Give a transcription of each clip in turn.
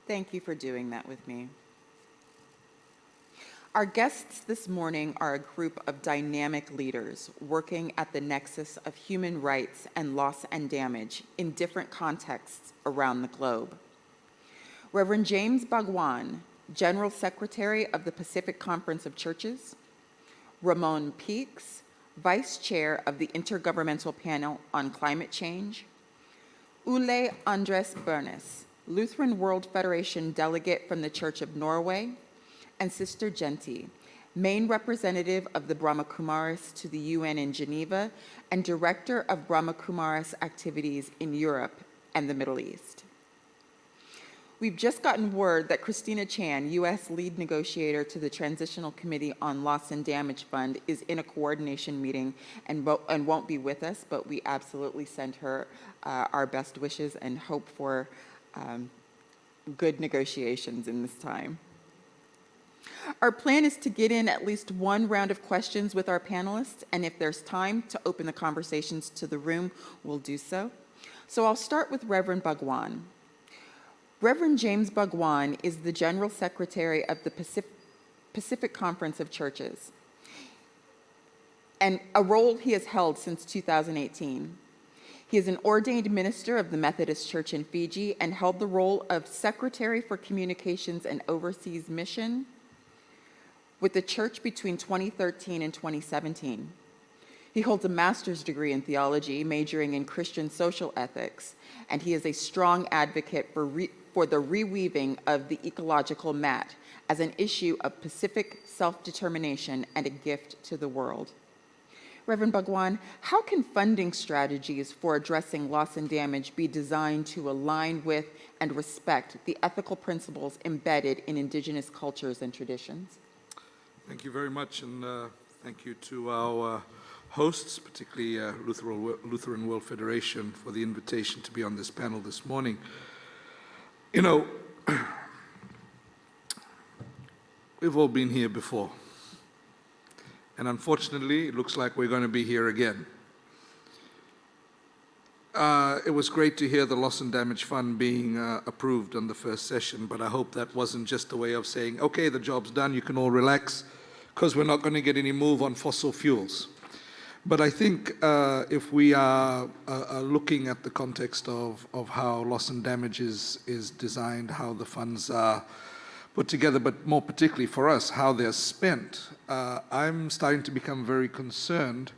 Thank you for doing that with me. Our guests this morning are a group of dynamic leaders working at the nexus of human rights and loss and damage in different contexts around the globe. Reverend James Bhagwan, General Secretary of the Pacific Conference of Churches, Ramon Peaks, Vice Chair of the Intergovernmental Panel on Climate Change, Ole Andres Bernes, Lutheran World Federation Delegate from the Church of Norway, and Sister Genti, main representative of the Brahmakumaris to the UN in Geneva and Director of Brahmakumaris activities in Europe and the Middle East. We've just gotten word that Christina Chan, U.S. lead negotiator to the Transitional Committee on Loss and Damage Fund, is in a coordination meeting and won't be with us, but we absolutely send her our best wishes and hope for good negotiations in this time. Our plan is to get in at least one round of questions with our panelists, and if there's time to open the conversations to the room, we'll do so. So I'll start with Reverend Bhagwan. Reverend James Bhagwan is the General Secretary of the Pacific Conference of Churches, and a role he has held since 2018. He is an ordained minister of the Methodist Church in Fiji and held the role of Secretary for Communications and Overseas Mission with the church between 2013 and 2017. He holds a master's degree in theology, majoring in Christian social ethics, and he is a strong advocate for the reweaving of the ecological mat as an issue of Pacific self-determination and a gift to the world. Reverend Bhagwan, how can funding strategies for addressing loss and damage be designed to align with and respect the ethical principles embedded in Indigenous cultures and traditions? Thank you very much, and thank you to our hosts, particularly Lutheran World Federation, for the invitation to be on this panel this morning. You know, we've all been here before, and unfortunately, it looks like we're going to be here again. It was great to hear the Loss and Damage Fund being approved on the first session, but I hope that wasn't just a way of saying, okay, the job's done, you can all relax, because we're not going to get any move on fossil fuels. But I think if we are looking at the context of how loss and damage is designed, how the funds are put together, but more particularly for us, how they're spent, I'm starting to become very concerned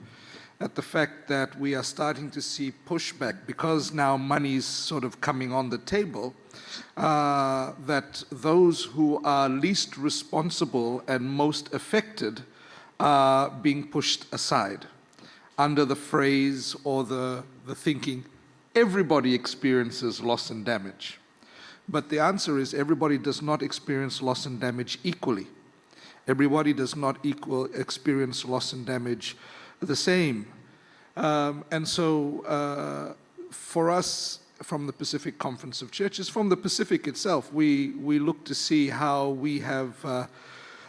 at the fact that we are starting to see pushback, because now money's sort of coming on the table, that those who are least responsible and most affected are being pushed aside under the phrase or the thinking, everybody experiences loss and damage. But the answer is everybody does not experience loss and damage equally. Everybody does not experience loss and damage the same. And so for us, from the Pacific Conference of Churches, from the Pacific itself, we look to see how we have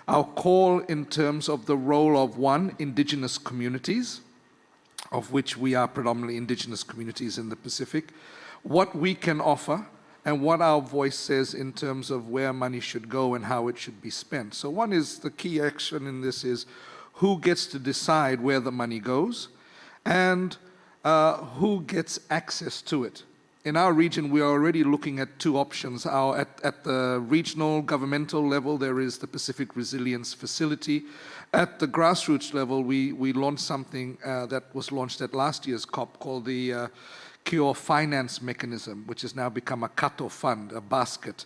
our call in terms of the role of, one, Indigenous communities, of which we are predominantly Indigenous communities in the Pacific, what we can offer, and what our voice says in terms of where money should go and how it should be spent. So one is, the key action in this is who gets to decide where the money goes, and who gets access to it. In our region, we are already looking at two options. At the regional governmental level, there is the Pacific Resilience Facility. At the grassroots level, we launched something that was launched at last year's COP called the Cure Finance Mechanism, which has now become a Kato Fund, a basket.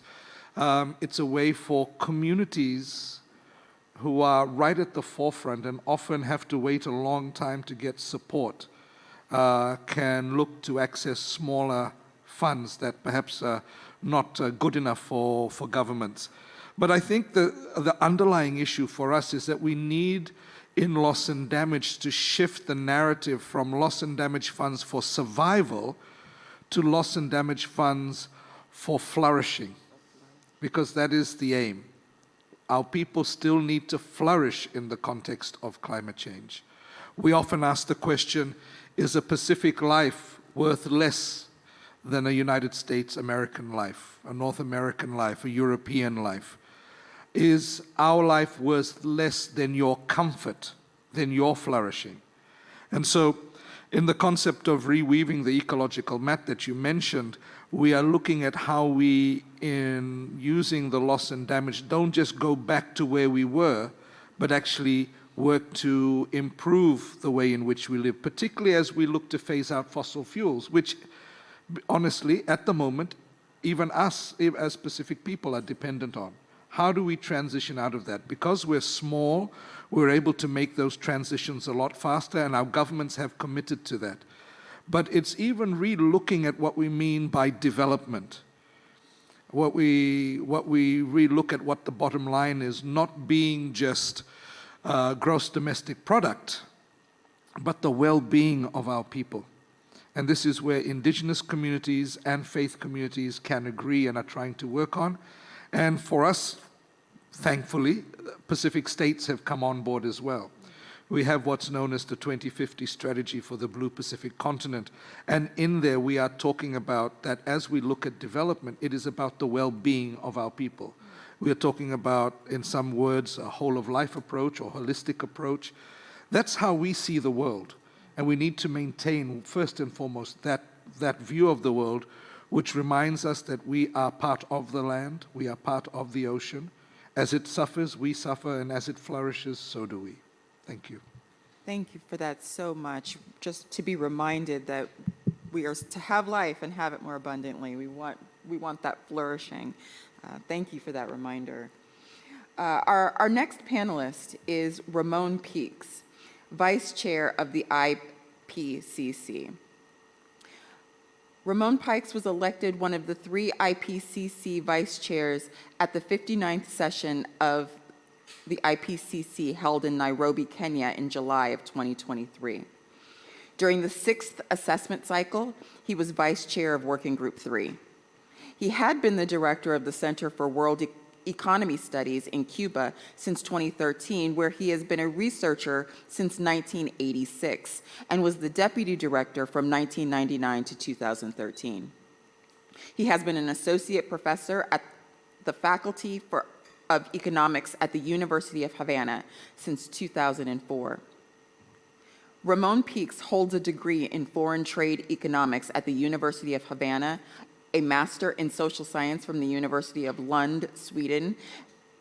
It's a way for communities who are right at the forefront and often have to wait a long time to get support, can look to access smaller funds that perhaps are not good enough for governments. But I think the underlying issue for us is that we need, in loss and damage, to shift the narrative from loss and damage funds for survival to loss and damage funds for flourishing, because that is the aim. Our people still need to flourish in the context of climate change. We often ask the question, is a Pacific life worth less than a United States American life, a North American life, a European life? Is our life worth less than your comfort, than your flourishing? And so, in the concept of reweaving the ecological mat that you mentioned, we are looking at how we, in using the loss and damage, don't just go back to where we were, but actually work to improve the way in which we live, particularly as we look to phase out fossil fuels, which, honestly, at the moment, even us as specific people are dependent on. How do we transition out of that? Because we're small, we're able to make those transitions a lot faster, and our governments have committed to that. But it's even re-looking at what we mean by development. What we re-look at what the bottom line is, not being just gross domestic product, but the well-being of our people. And this is where indigenous communities and faith communities can agree and are trying to work on. And for us, thankfully, Pacific states have come on board as well. We have what's known as the 2050 strategy for the Blue Pacific continent. And in there, we are talking about that as we look at development, it is about the well-being of our people. We are talking about, in some words, a whole-of-life approach or holistic approach. That's how we see the world. And we need to maintain, first and foremost, that view of the world, which reminds us that we are part of the land, we are part of the ocean. As it suffers, we suffer, and as it flourishes, so do we. Thank you. Thank you for that so much. Just to be reminded that we are to have life and have it more abundantly. We want that flourishing. Thank you for that reminder. Our next panelist is Ramon Peaks, Vice Chair of the IPCC. Ramon Pikes was elected one of the 3 IPCC vice chairs at the 59th session of the IPCC held in Nairobi, Kenya in July of 2023. During the 6th assessment cycle, he was vice chair of Working Group 3. He had been the director of the Center for World Economy Studies in Cuba since 2013, where he has been a researcher since 1986 and was the deputy director from 1999 to 2013. He has been an associate professor at the Faculty of Economics at the University of Havana since 2004. Ramon Peaks holds a degree in foreign trade economics at the University of Havana, a master in social science from the University of Lund, Sweden,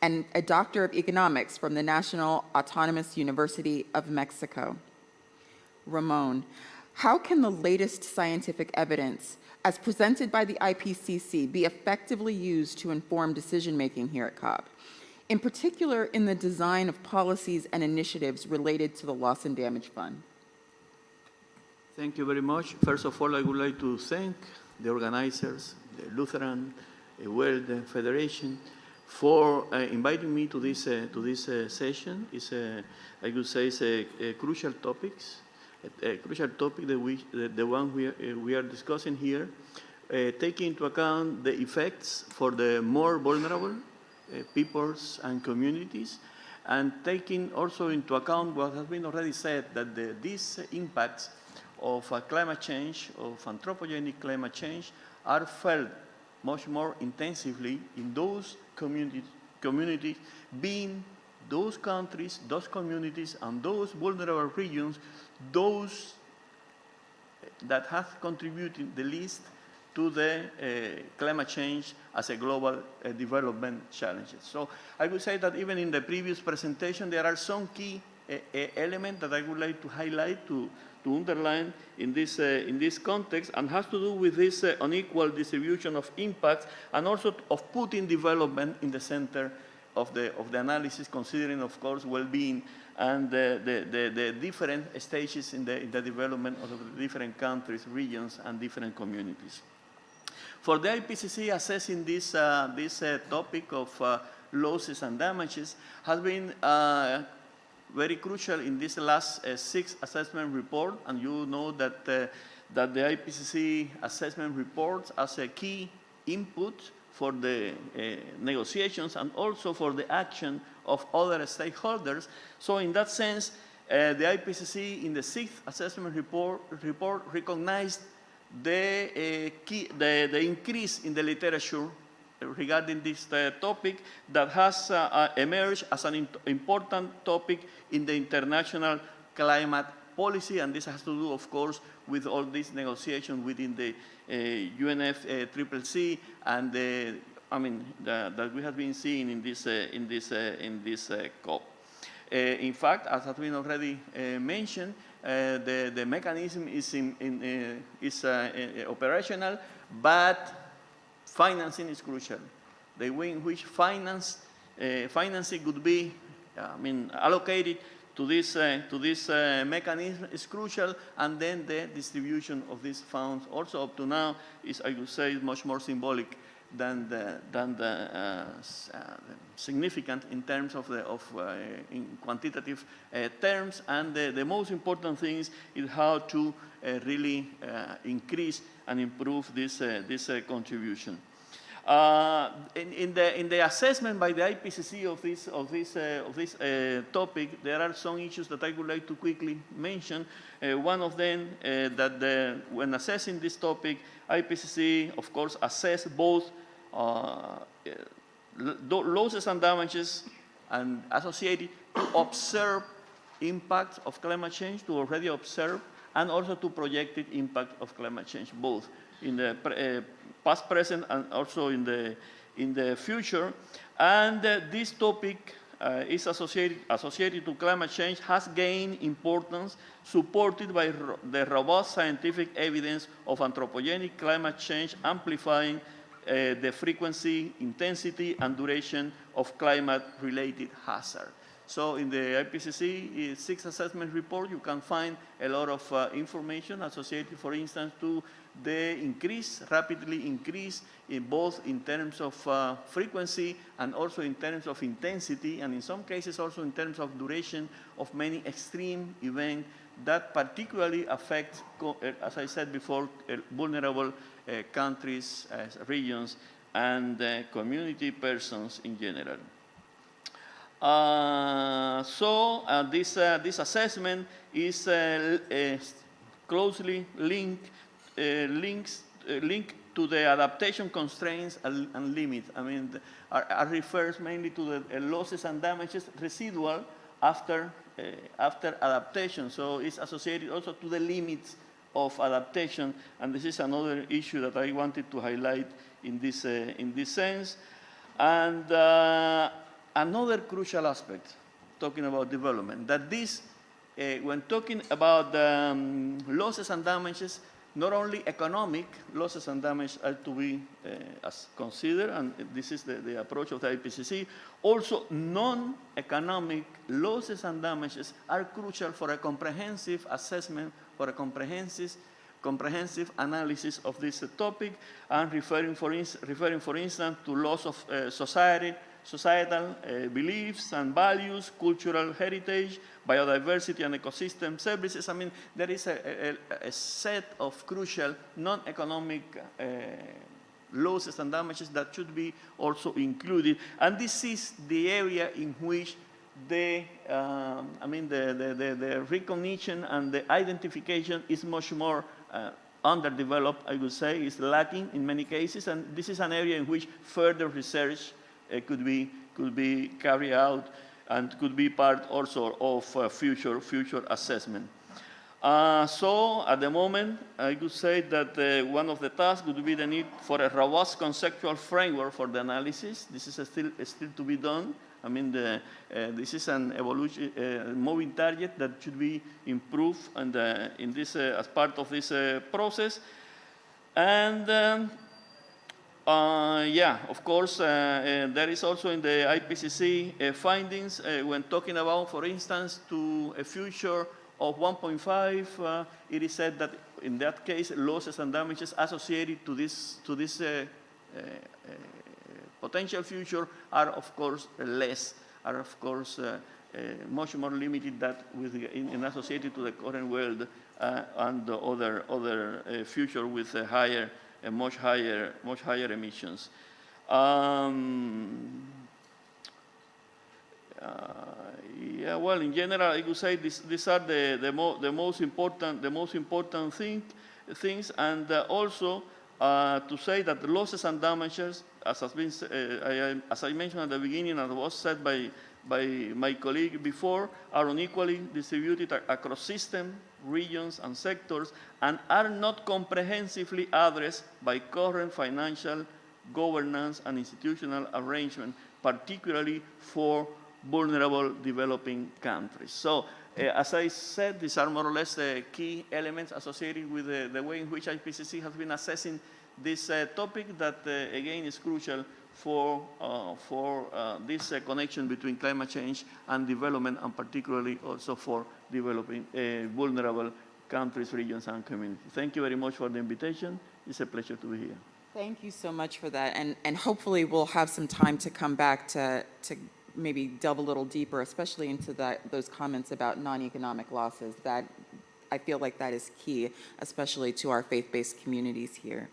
and a doctor of economics from the National Autonomous University of Mexico. Ramon, how can the latest scientific evidence, as presented by the IPCC, be effectively used to inform decision-making here at COP, in particular in the design of policies and initiatives related to the Loss and Damage Fund? Thank you very much. First of all, I would like to thank the organizers, the Lutheran World Federation, for inviting me to this session. It's I would say it's a crucial topics, a crucial topic that the one we are discussing here, taking into account the effects for the more vulnerable peoples and communities, and taking also into account what has been already said, that these impacts of climate change, of anthropogenic climate change, are felt much more intensively in those communities, being those countries, those communities, and those vulnerable regions, those that have contributed the least to the climate change as a global development challenges. So I would say that even in the previous presentation, there are some key elements that I would like to highlight, to underline in this context, and has to do with this unequal distribution of impacts, and also of putting development in the center of the analysis, considering, of course, well-being and the different stages in the development of the different countries, regions, and different communities. For the IPCC, assessing this topic of losses and damages has been very crucial in this last 6th assessment report, and you know that the IPCC assessment reports as a key input for the negotiations and also for the action of other stakeholders. So in that sense, the IPCC in the 6th assessment report recognized the increase in the literature regarding this topic that has emerged as an important topic in the international climate policy, and this has to do, of course, with all these negotiations within the UNFCCC and that we have been seeing in this COP. In fact, as has been already mentioned, the mechanism is operational, but financing is crucial. The way in which financing could be allocated to this mechanism is crucial, and then the distribution of these funds also up to now is, I would say, much more symbolic than the significant in terms of in quantitative terms, and the most important thing is how to really increase and improve this contribution. In the assessment by the IPCC of this topic, there are some issues that I would like to quickly mention. One of them that when assessing this topic, IPCC, of course, assess both losses and damages and associated to observe impact of climate change, to already observe, and also to projected impact of climate change, both in the past, present, and also in the future. And this topic is associated to climate change, has gained importance, supported by the robust scientific evidence of anthropogenic climate change, amplifying the frequency, intensity, and duration of climate-related hazard. So in the IPCC 6 assessment report, you can find a lot of information associated, for instance, to the rapidly increase both in terms of frequency and also in terms of intensity, and in some cases also in terms of duration of many extreme events that particularly affect, as I said before, vulnerable countries, regions, and community persons in general. This assessment is closely linked to the adaptation constraints and limits. It refers mainly to the losses and damages residual after adaptation. So it's associated also to the limits of adaptation, and this is another issue that I wanted to highlight in this sense. And another crucial aspect, talking about development, that this, when talking about losses and damages, not only economic losses and damage are to be considered, and this is the approach of the IPCC, also non-economic losses and damages are crucial for a comprehensive assessment, for a comprehensive analysis of this topic, and referring, for instance, to loss of societal beliefs and values, cultural heritage, biodiversity and ecosystem services. There is a set of crucial non-economic losses and damages that should be also included. And this is the area in which the recognition and the identification is much more underdeveloped, I would say, is lacking in many cases. And this is an area in which further research could be carried out and could be part also of future assessment. So at the moment, I could say that one of the tasks would be the need for a robust conceptual framework for the analysis. This is still to be done. This is an evolution, moving target that should be improved and in this as part of this process. And of course, there is also in the IPCC findings when talking about, for instance, to a future of 1.5, it is said that in that case, losses and damages associated to this potential future are, of course, much more limited than associated to the current world and the other future with much higher emissions. Well, in general, I would say these are the most important thing. things, and also to say that the losses and damages, as I mentioned at the beginning, and was said by my colleague before, are unequally distributed across systems, regions, and sectors, and are not comprehensively addressed by current financial, governance, and institutional arrangement, particularly for vulnerable developing countries. So, as I said, these are more or less the key elements associated with the way in which IPCC has been assessing this topic that, again, is crucial for this connection between climate change and development, and particularly also for developing vulnerable countries, regions, and communities. Thank you very much for the invitation. It's a pleasure to be here. Thank you so much for that. And hopefully we'll have some time to come back to maybe delve a little deeper, especially into those comments about non-economic losses. That I feel like that is key, especially to our faith-based communities here.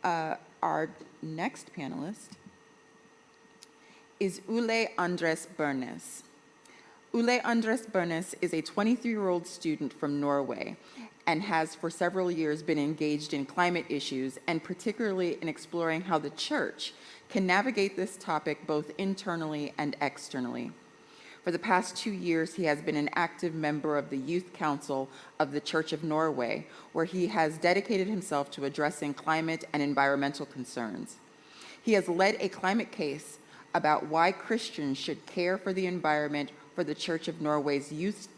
Our next panelist is Ule Andres Bernes. Ule Andres Bernes is a 23-year-old student from Norway and has for several years been engaged in climate issues, and particularly in exploring how the church can navigate this topic both internally and externally. For the past 2 years, he has been an active member of the Youth Council of the Church of Norway, where he has dedicated himself to addressing climate and environmental concerns. He has led a climate case about why Christians should care for the environment for the Church of Norway's Youth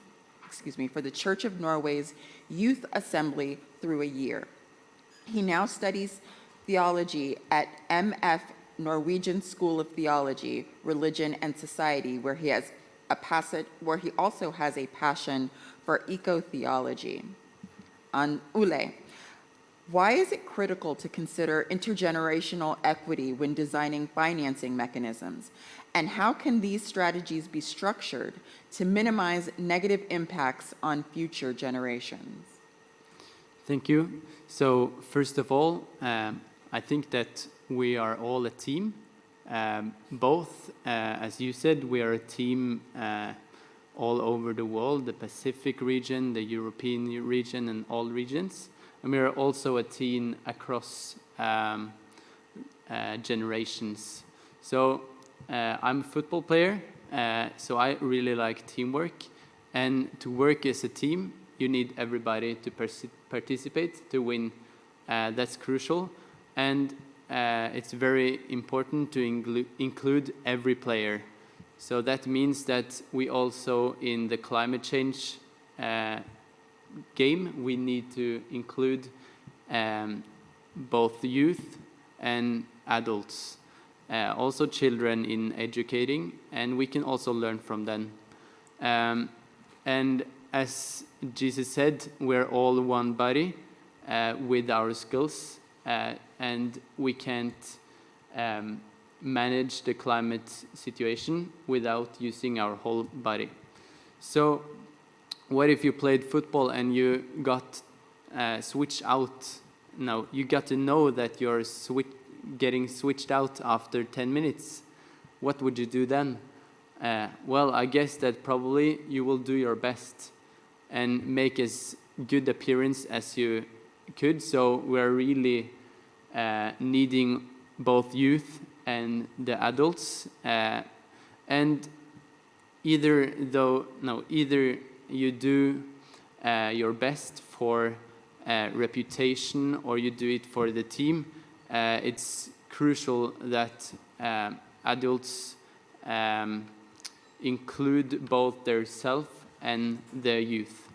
Assembly through a year. He now studies theology at MF Norwegian School of Theology, Religion and Society, where he also has a passion for eco-theology. Ule, why is it critical to consider intergenerational equity when designing financing mechanisms? And how can these strategies be structured to minimize negative impacts on future generations? Thank you. So first of all, I think that we are all a team. Both, as you said, we are a team all over the world, the Pacific region, the European region, and all regions. And we are also a team across generations. So I'm a football player, so I really like teamwork. And to work as a team, you need everybody to participate to win. That's crucial. And it's very important to include every player. So that means that we also, in the climate change game, we need to include both youth and adults, also children in educating, and we can also learn from them. And as Jesus said, we're all one body with our skills, and we can't manage the climate situation without using our whole body. So what if you played football and you got switched out? No, you got to know that you're getting switched out after 10 minutes. What would you do then? Well, I guess that probably you will do your best and make as good appearance as you could. So we're really needing both youth and the adults, and either you do your best for reputation or you do it for the team. It's crucial that adults include both their self and their youth.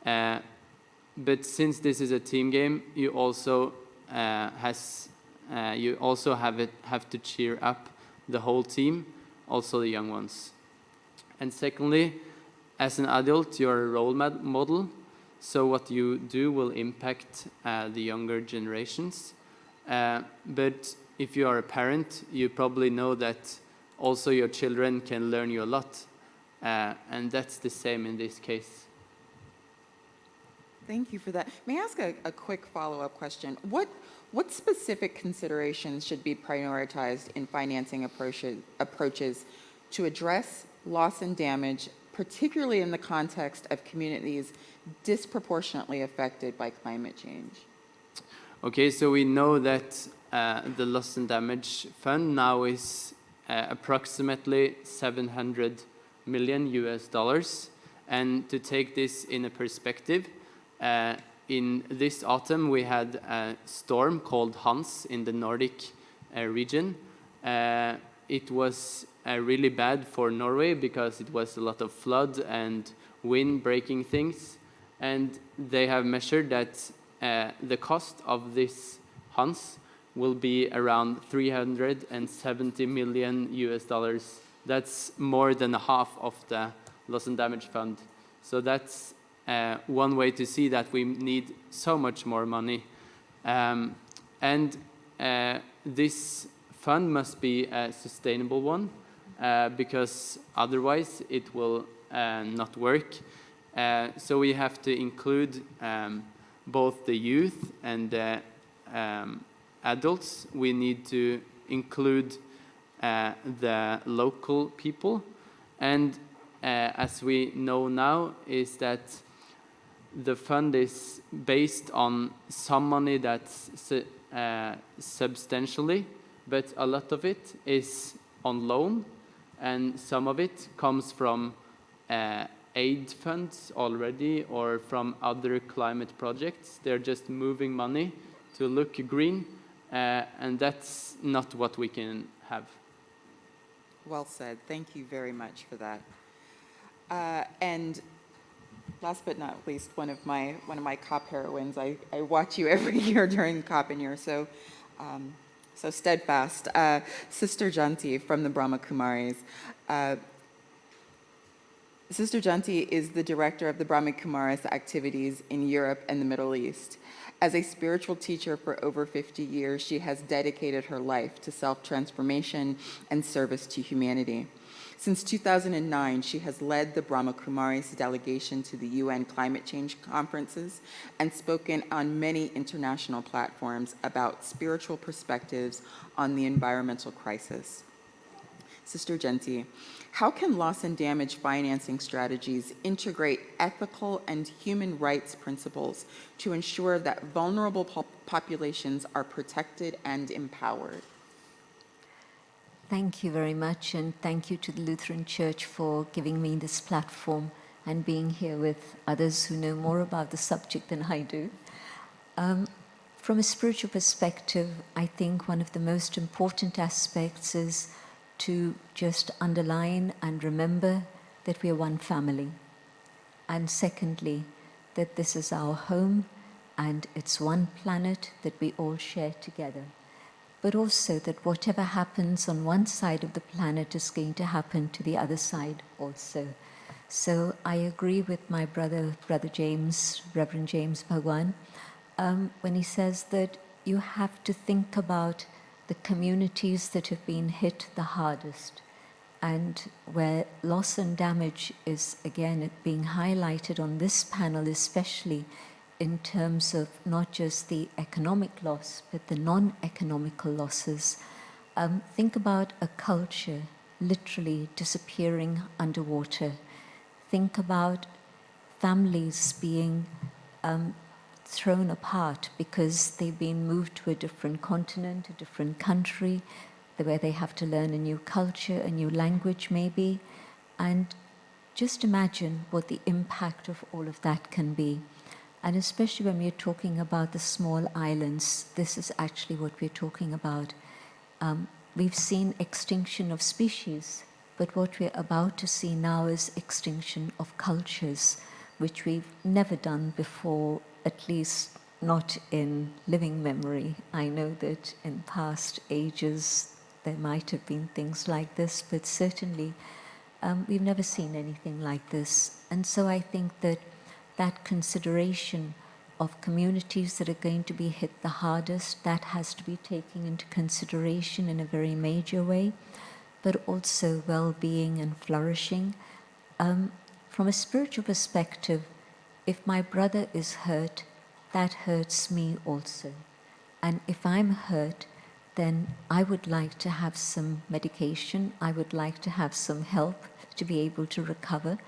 But since this is a team game, you also have to cheer up the whole team, also the young ones. And secondly, as an adult, you're a role model, so what you do will impact the younger generations. But if you are a parent, you probably know that also your children can learn you a lot, and that's the same in this case. Thank you for that. May I ask a quick follow-up question? What specific considerations should be prioritized in financing approaches to address loss and damage particularly in the context of communities disproportionately affected by climate change? Okay, so we know that the loss and damage fund now is approximately $700 million US. And to take this in a perspective, in this autumn we had a storm called Hans in the Nordic region. It was really bad for Norway because it was a lot of flood and wind breaking things. And they have measured that the cost of this Hans will be around $370 million US. That's more than half of the loss and damage fund. So that's one way to see that we need so much more money. And this fund must be a sustainable one because otherwise it will not work. So we have to include both the youth and the adults. We need to include the local people. And as we know now, is that the fund is based on some money that's substantially, but a lot of it is on loan, and some of it comes from aid funds already or from other climate projects. They're just moving money to look green, and that's not what we can have. Well said. Thank you very much for that. And last but not least, one of my COP heroines. I watch you every year during COP, and you're so steadfast. Sister Janti from the Brahma Kumaris. Sister Janti is the director of the Brahma Kumaris activities in Europe and the Middle East. As a spiritual teacher for over 50 years, she has dedicated her life to self-transformation and service to humanity. Since 2009, she has led the Brahma Kumaris delegation to the UN climate change conferences and spoken on many international platforms about spiritual perspectives on the environmental crisis. Sister Janti, how can loss and damage financing strategies integrate ethical and human rights principles to ensure that vulnerable populations are protected and empowered? Thank you very much, and thank you to the Lutheran Church for giving me this platform and being here with others who know more about the subject than I do. From a spiritual perspective, I think one of the most important aspects is to just underline and remember that we are one family. And secondly, that this is our home and it's one planet that we all share together. But also that whatever happens on one side of the planet is going to happen to the other side also. So I agree with my brother James, Reverend James Bhagwan, when he says that you have to think about the communities that have been hit the hardest, and where loss and damage is again being highlighted on this panel, especially in terms of not just the economic loss, but the non-economical losses. Think about a culture literally disappearing underwater. Think about families being thrown apart because they've been moved to a different continent, a different country, where they have to learn a new culture, a new language maybe. And just imagine what the impact of all of that can be. And especially when we're talking about the small islands, this is actually what we're talking about. We've seen extinction of species, but what we're about to see now is extinction of cultures, which we've never done before, at least not in living memory. I know that in past ages there might have been things like this, but certainly we've never seen anything like this. And so I think that that consideration of communities that are going to be hit the hardest, that has to be taken into consideration in a very major way, but also well-being and flourishing. From a spiritual perspective, if my brother is hurt, that hurts me also. And if I'm hurt, then I would like to have some medication, I would like to have some help to be able to recover.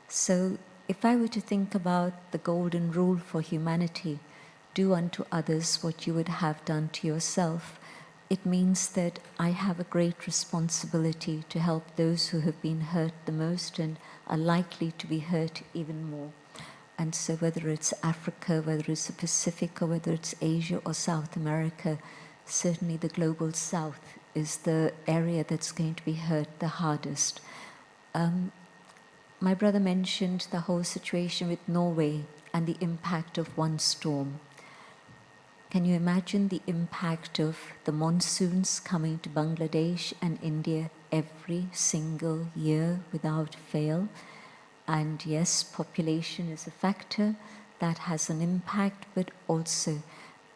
So if I were to think about the golden rule for humanity, do unto others what you would have done to yourself, it means that I have a great responsibility to help those who have been hurt the most and are likely to be hurt even more. And so whether it's Africa, whether it's the Pacific, or whether it's Asia or South America, certainly the global south is the area that's going to be hurt the hardest. My brother mentioned the whole situation with Norway and the impact of one storm. Can you imagine the impact of the monsoons coming to Bangladesh and India every single year without fail? And yes, population is a factor that has an impact, but also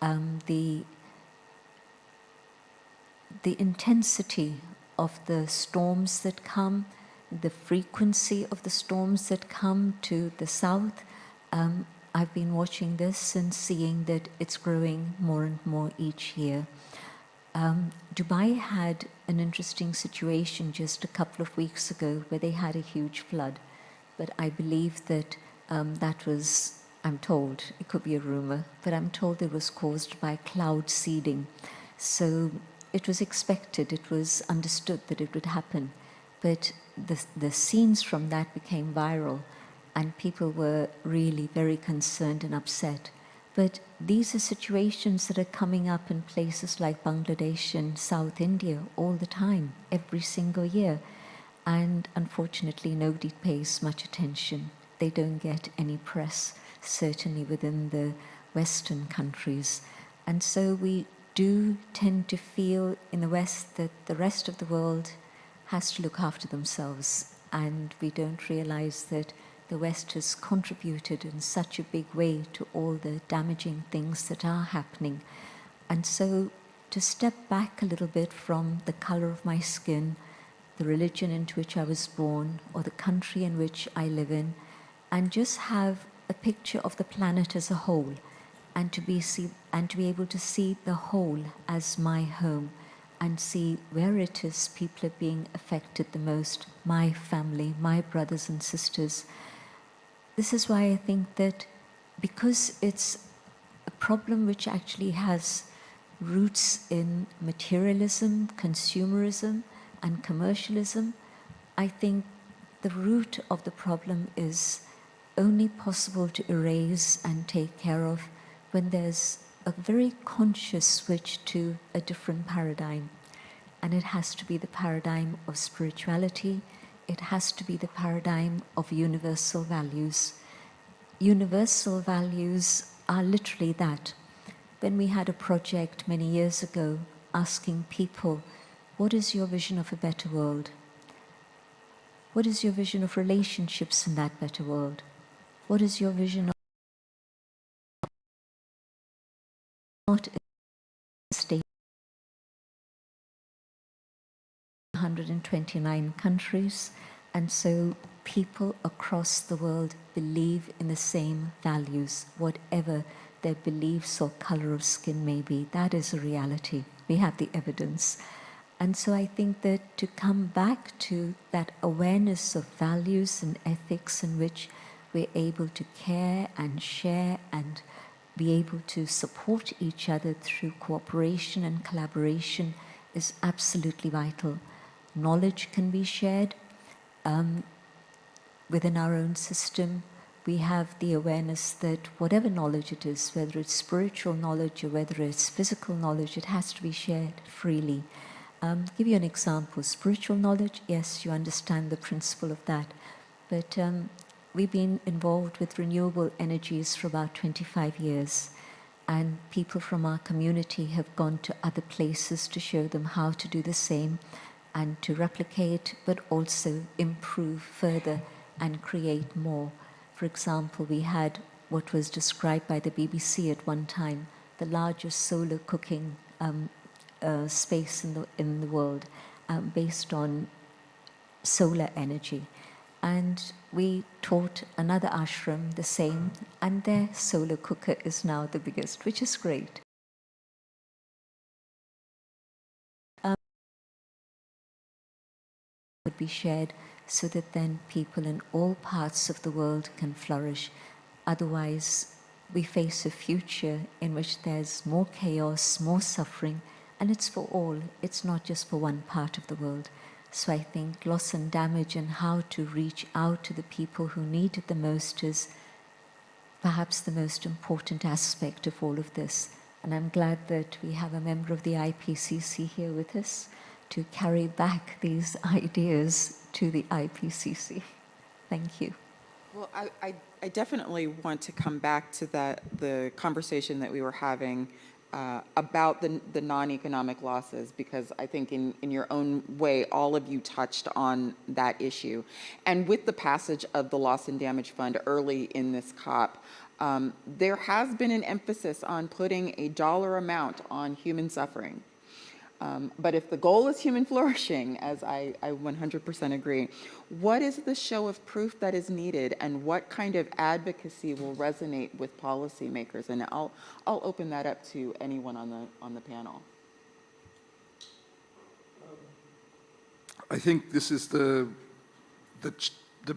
the intensity of the storms that come, the frequency of the storms that come to the south. I've been watching this and seeing that it's growing more and more each year. Dubai had an interesting situation just a couple of weeks ago where they had a huge flood. But I believe that that was, I'm told, it could be a rumor, but I'm told it was caused by cloud seeding. So it was expected, it was understood that it would happen. But the scenes from that became viral, and people were really very concerned and upset. But these are situations that are coming up in places like Bangladesh and South India all the time, every single year. And unfortunately, nobody pays much attention. They don't get any press, certainly within the Western countries. And so we do tend to feel in the West that the rest of the world has to look after themselves. And we don't realize that the West has contributed in such a big way to all the damaging things that are happening. And so to step back a little bit from the color of my skin, the religion into which I was born, or the country in which I live in, and just have a picture of the planet as a whole, and to be able to see the whole as my home, and see where it is people are being affected the most, my family, my brothers and sisters. This is why I think that because it's a problem which actually has roots in materialism, consumerism, and commercialism, I think the root of the problem is only possible to erase and take care of when there's a very conscious switch to a different paradigm. And it has to be the paradigm of spirituality. It has to be the paradigm of universal values. Universal values are literally that. When we had a project many years ago asking people, what is your vision of a better world? What is your vision of relationships in that better world? What is your vision of not a state? 129 countries, and so people across the world believe in the same values, whatever their beliefs or color of skin may be. That is a reality. We have the evidence. And so I think that to come back to that awareness of values and ethics in which we're able to care and share and be able to support each other through cooperation and collaboration is absolutely vital. Knowledge can be shared within our own system. We have the awareness that whatever knowledge it is, whether it's spiritual knowledge or whether it's physical knowledge, it has to be shared freely. Give you an example. Spiritual knowledge, yes, you understand the principle of that. But we've been involved with renewable energies for about 25 years. And people from our community have gone to other places to show them how to do the same and to replicate, but also improve further and create more. For example, we had what was described by the BBC at one time, the largest solar cooking space in the world based on solar energy. And we taught another ashram the same, and their solar cooker is now the biggest, which is great. Would be shared so that then people in all parts of the world can flourish. Otherwise, we face a future in which there's more chaos, more suffering, and it's for all. It's not just for one part of the world. So I think loss and damage and how to reach out to the people who need it the most is perhaps the most important aspect of all of this. And I'm glad that we have a member of the IPCC here with us to carry back these ideas to the IPCC. Thank you. Well, I definitely want to come back to the conversation that we were having about the non-economic losses, because I think in your own way, all of you touched on that issue. And with the passage of the Loss and Damage Fund early in this COP, there has been an emphasis on putting a dollar amount on human suffering. But if the goal is human flourishing, as I 100% agree, what is the show of proof that is needed, and what kind of advocacy will resonate with policymakers? And I'll open that up to anyone on the panel. I think this is the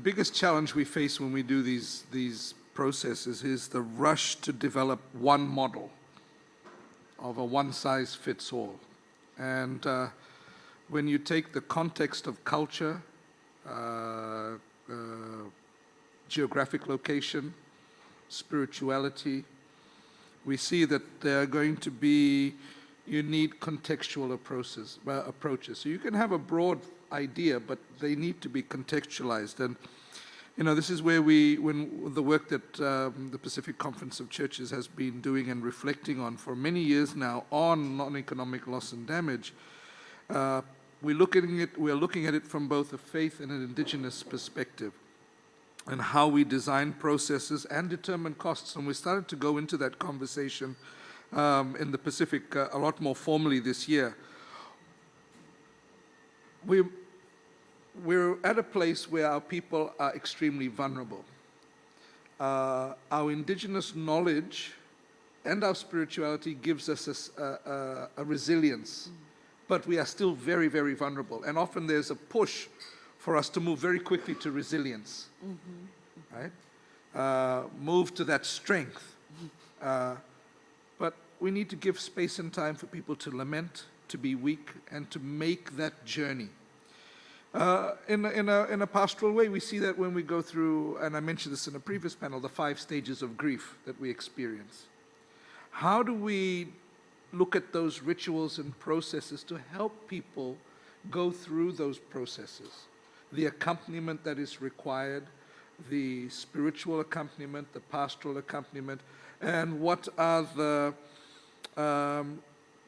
biggest challenge we face when we do these processes is the rush to develop one model of a one-size-fits-all. And when you take the context of culture, geographic location, spirituality, we see that there are going to be, you need contextual approaches. So you can have a broad idea, but they need to be contextualized. And you know, this is where when the work that the Pacific Conference of Churches has been doing and reflecting on for many years now on non-economic loss and damage, we're looking at it from both a faith and an indigenous perspective, and how we design processes and determine costs. And we started to go into that conversation in the Pacific a lot more formally this year. We're at a place where our people are extremely vulnerable. Our indigenous knowledge and our spirituality gives us a resilience, but we are still very, very vulnerable. And often there's a push for us to move very quickly to resilience, right? Move to that strength. But we need to give space and time for people to lament, to be weak, and to make that journey. In a pastoral way, we see that when we go through, and I mentioned this in a previous panel, the 5 stages of grief that we experience. How do we look at those rituals and processes to help people go through those processes? The accompaniment that is required, the spiritual accompaniment, the pastoral accompaniment, and what are the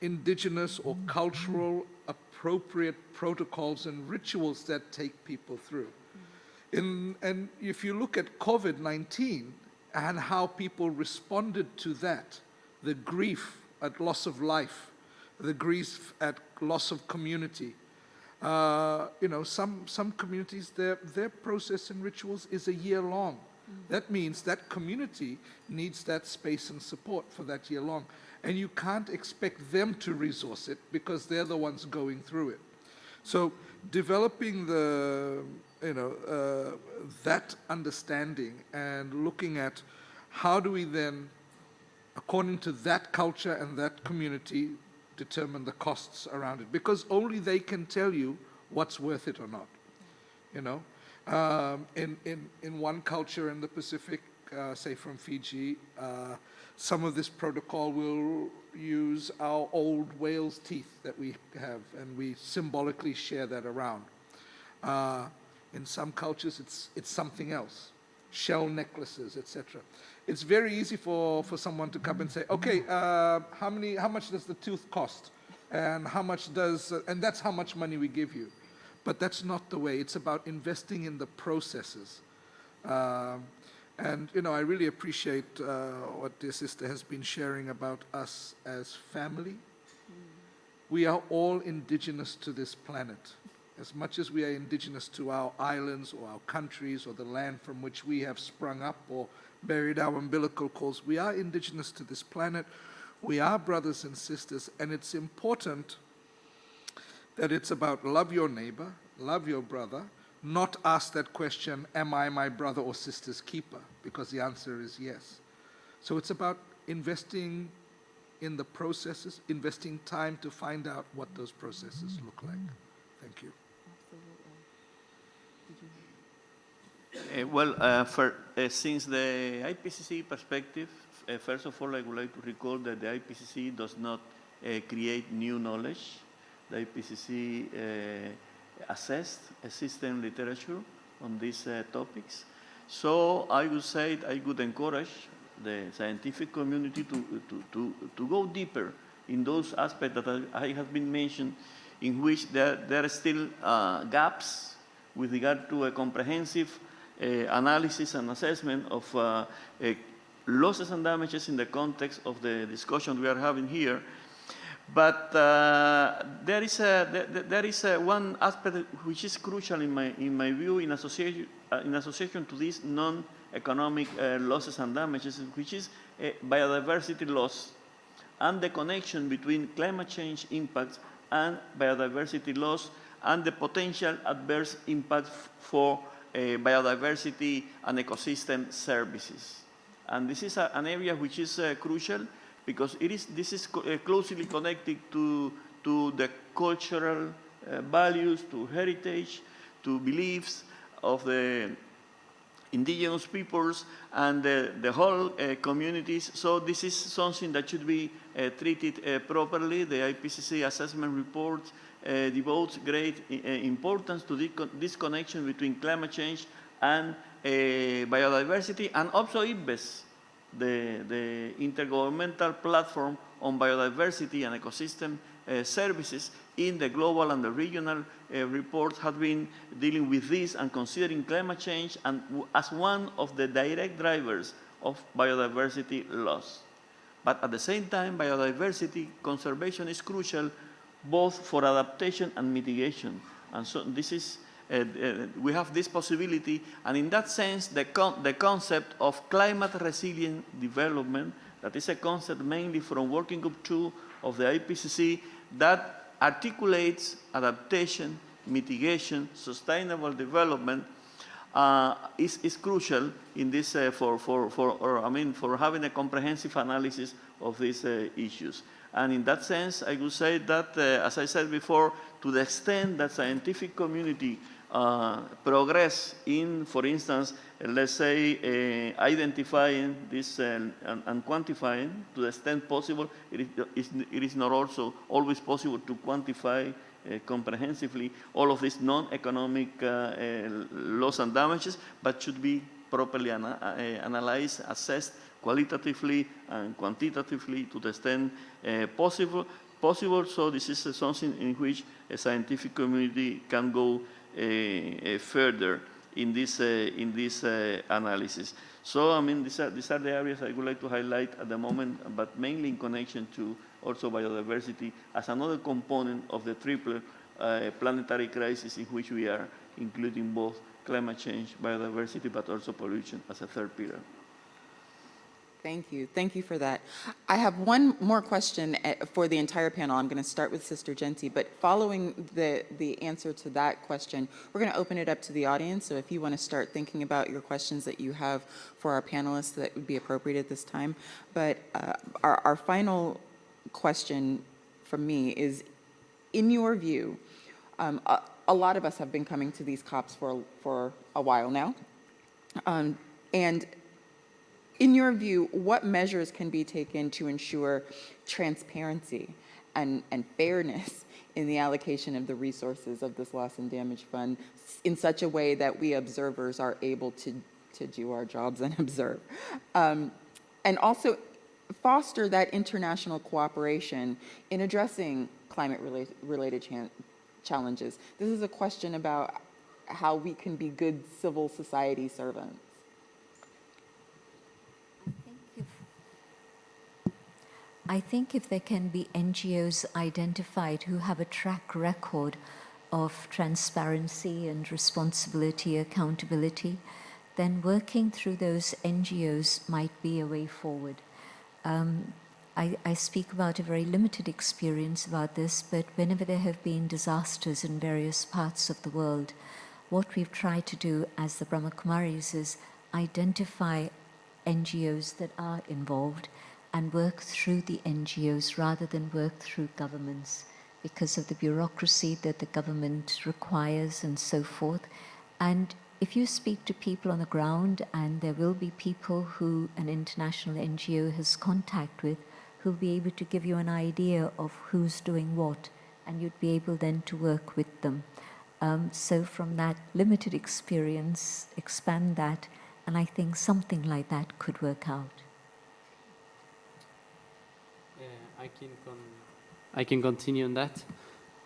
indigenous or cultural appropriate protocols and rituals that take people through. And if you look at COVID-19 and how people responded to that, the grief at loss of life, the grief at loss of community, you know, some communities, their process and rituals is a year long. That means that community needs that space and support for that year long. And you can't expect them to resource it because they're the ones going through it. So developing that understanding and looking at how do we then, according to that culture and that community, determine the costs around it, because only they can tell you what's worth it or not. You know, in one culture in the Pacific, say from Fiji, some of this protocol will use our old whale's teeth that we have, and we symbolically share that around. In some cultures, it's something else, shell necklaces, etc. It's very easy for someone to come and say, okay, how much does the tooth cost? And how much does, and that's how much money we give you. But that's not the way. It's about investing in the processes. And, you know, I really appreciate what dear sister has been sharing about us as family. We are all indigenous to this planet. As much as we are indigenous to our islands or our countries or the land from which we have sprung up or buried our umbilical cords, we are indigenous to this planet. We are brothers and sisters, and it's important that it's about love your neighbor, love your brother, not ask that question, am I my brother or sister's keeper? Because the answer is yes. So it's about investing in the processes, investing time to find out what those processes look like. Thank you. Since the IPCC perspective, first of all, I would like to recall that the IPCC does not create new knowledge. The IPCC assessed existing literature on these topics. So I would say I would encourage the scientific community to go deeper in those aspects that I have been mentioned, in which there are still gaps with regard to a comprehensive analysis and assessment of losses and damages in the context of the discussion we are having here. But there is one aspect which is crucial in my view in association to these non-economic losses and damages, which is biodiversity loss and the connection between climate change impacts and biodiversity loss and the potential adverse impacts for biodiversity and ecosystem services. And this is an area which is crucial because this is closely connected to the cultural values, to heritage, to beliefs of the indigenous peoples and the whole communities. So this is something that should be treated properly. The IPCC assessment report devotes great importance to this connection between climate change and biodiversity, and also IPBES, the Intergovernmental Platform on Biodiversity and Ecosystem Services in the global and the regional reports have been dealing with this and considering climate change and as one of the direct drivers of biodiversity loss. But at the same time, biodiversity conservation is crucial both for adaptation and mitigation. And so this is, we have this possibility, and in that sense, the concept of climate resilient development, that is a concept mainly from Working Group 2 of the IPCC that articulates adaptation, mitigation, sustainable development, is crucial in this for having a comprehensive analysis of these issues. And in that sense, I would say that, as I said before, to the extent that scientific community progress in, for instance, let's say, identifying this and quantifying to the extent possible, it is not also always possible to quantify comprehensively all of these non-economic loss and damages, but should be properly analyzed, assessed qualitatively and quantitatively to the extent possible. So this is something in which a scientific community can go further in this analysis. So I mean, these are the areas I would like to highlight at the moment, but mainly in connection to also biodiversity as another component of the triple planetary crisis in which we are including both climate change, biodiversity, but also pollution as a third pillar. Thank you. Thank you for that. I have one more question for the entire panel. I'm going to start with Sister Genti, but following the answer to that question, we're going to open it up to the audience. So if you want to start thinking about your questions that you have for our panelists, that would be appropriate at this time. But our final question from me is, in your view, a lot of us have been coming to these COPs for a while now, and in your view, what measures can be taken to ensure transparency and fairness in the allocation of the resources of this loss and damage fund in such a way that we observers are able to do our jobs and observe? And also foster that international cooperation in addressing climate-related challenges. This is a question about how we can be good civil society servants. I think if there can be NGOs identified who have a track record of transparency and responsibility, accountability, then working through those NGOs might be a way forward. I speak about a very limited experience about this, but whenever there have been disasters in various parts of the world, what we've tried to do as the Brahmakumaris is identify NGOs that are involved and work through the NGOs rather than work through governments because of the bureaucracy that the government requires and so forth. And if you speak to people on the ground, and there will be people who an international NGO has contact with, who'll be able to give you an idea of who's doing what, and you'd be able then to work with them. So from that limited experience, expand that, and I think something like that could work out. I can continue on that.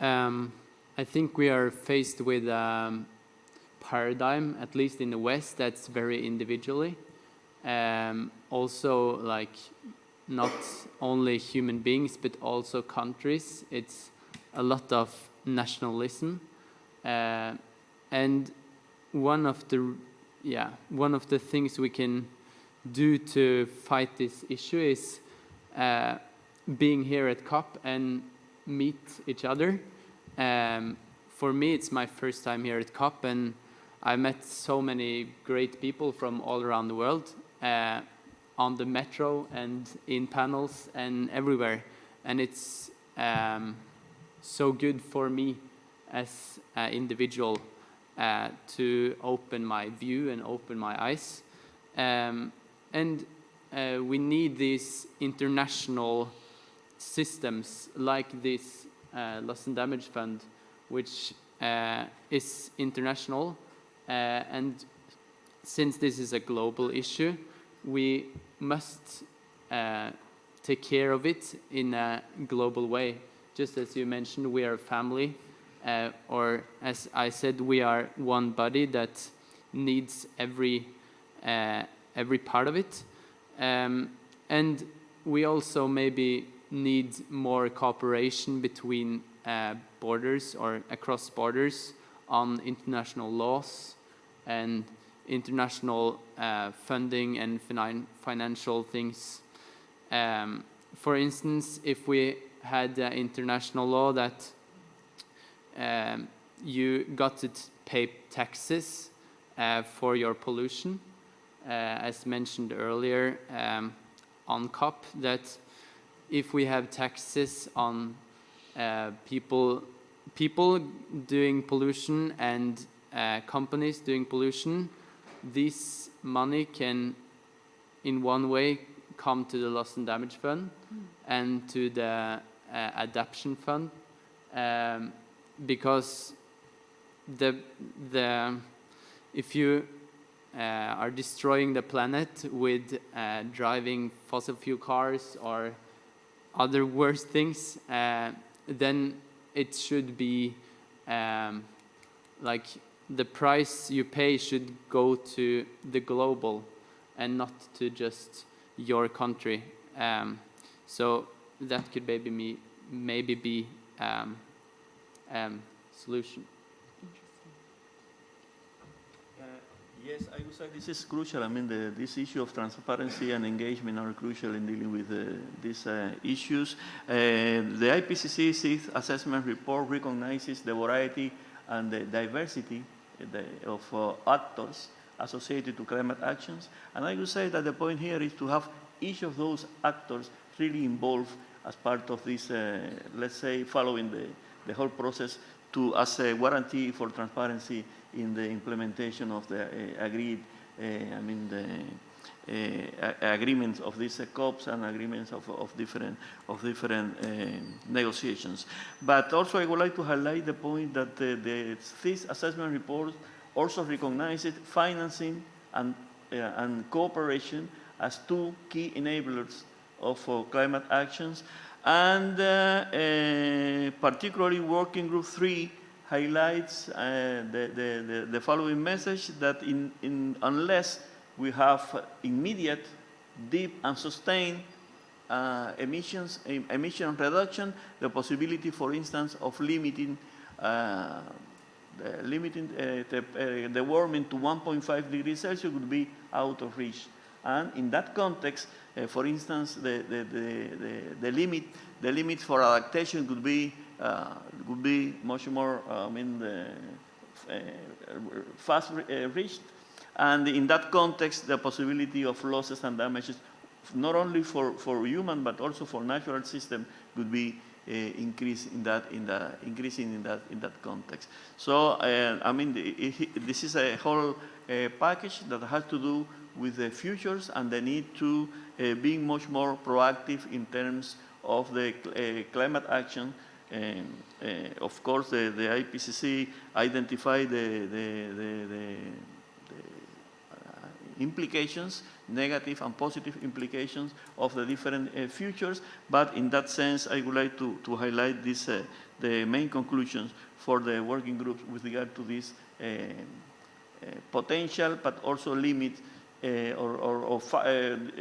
I think we are faced with paradigm, at least in the West, that's very individually. Also, like, not only human beings, but also countries. It's a lot of nationalism. And one of the things we can do to fight this issue is being here at COP and meet each other. For me, it's my first time here at COP, and I met so many great people from all around the world on the metro and in panels and everywhere. And it's so good for me as an individual to open my view and open my eyes. And we need these international systems like this loss and damage fund, which is international. And since this is a global issue, we must take care of it in a global way. Just as you mentioned, we are a family, or as I said, we are one body that needs every part of it. And we also maybe need more cooperation between borders or across borders on international laws and international funding and financial things. For instance, if we had an international law that you got to pay taxes for your pollution, as mentioned earlier on COP, that if we have taxes on people doing pollution and companies doing pollution, this money can in one way come to the loss and damage fund and to the adaptation fund, because if you are destroying the planet with driving fossil fuel cars or other worse things, then it should be like the price you pay should go to the global and not to just your country. So that could maybe be solution. Yes, I would say this is crucial. I mean, this issue of transparency and engagement are crucial in dealing with these issues. The IPCC Sixth Assessment Report recognizes the variety and the diversity of actors associated to climate actions. And I would say that the point here is to have each of those actors really involved as part of this, let's say, following the whole process as a guarantee for transparency in the implementation of the agreed, agreements of these COPs and agreements of different negotiations. But also I would like to highlight the point that this assessment report also recognizes financing and cooperation as two key enablers of climate actions. And particularly Working Group 3 highlights the following message, that unless we have immediate, deep and sustained emission reduction, the possibility, for instance, of limiting the warming to 1.5 degrees Celsius would be out of reach. And in that context, for instance, the limit for adaptation could be much more fast reached. And in that context, the possibility of losses and damages, not only for human but also for natural system, could be increasing in that context. So I mean, this is a whole package that has to do with the futures and the need to being much more proactive in terms of the climate action. Of course, the IPCC identified the implications, negative and positive implications of the different futures. But in that sense, I would like to highlight this, the main conclusions for the working group with regard to this potential, but also limit or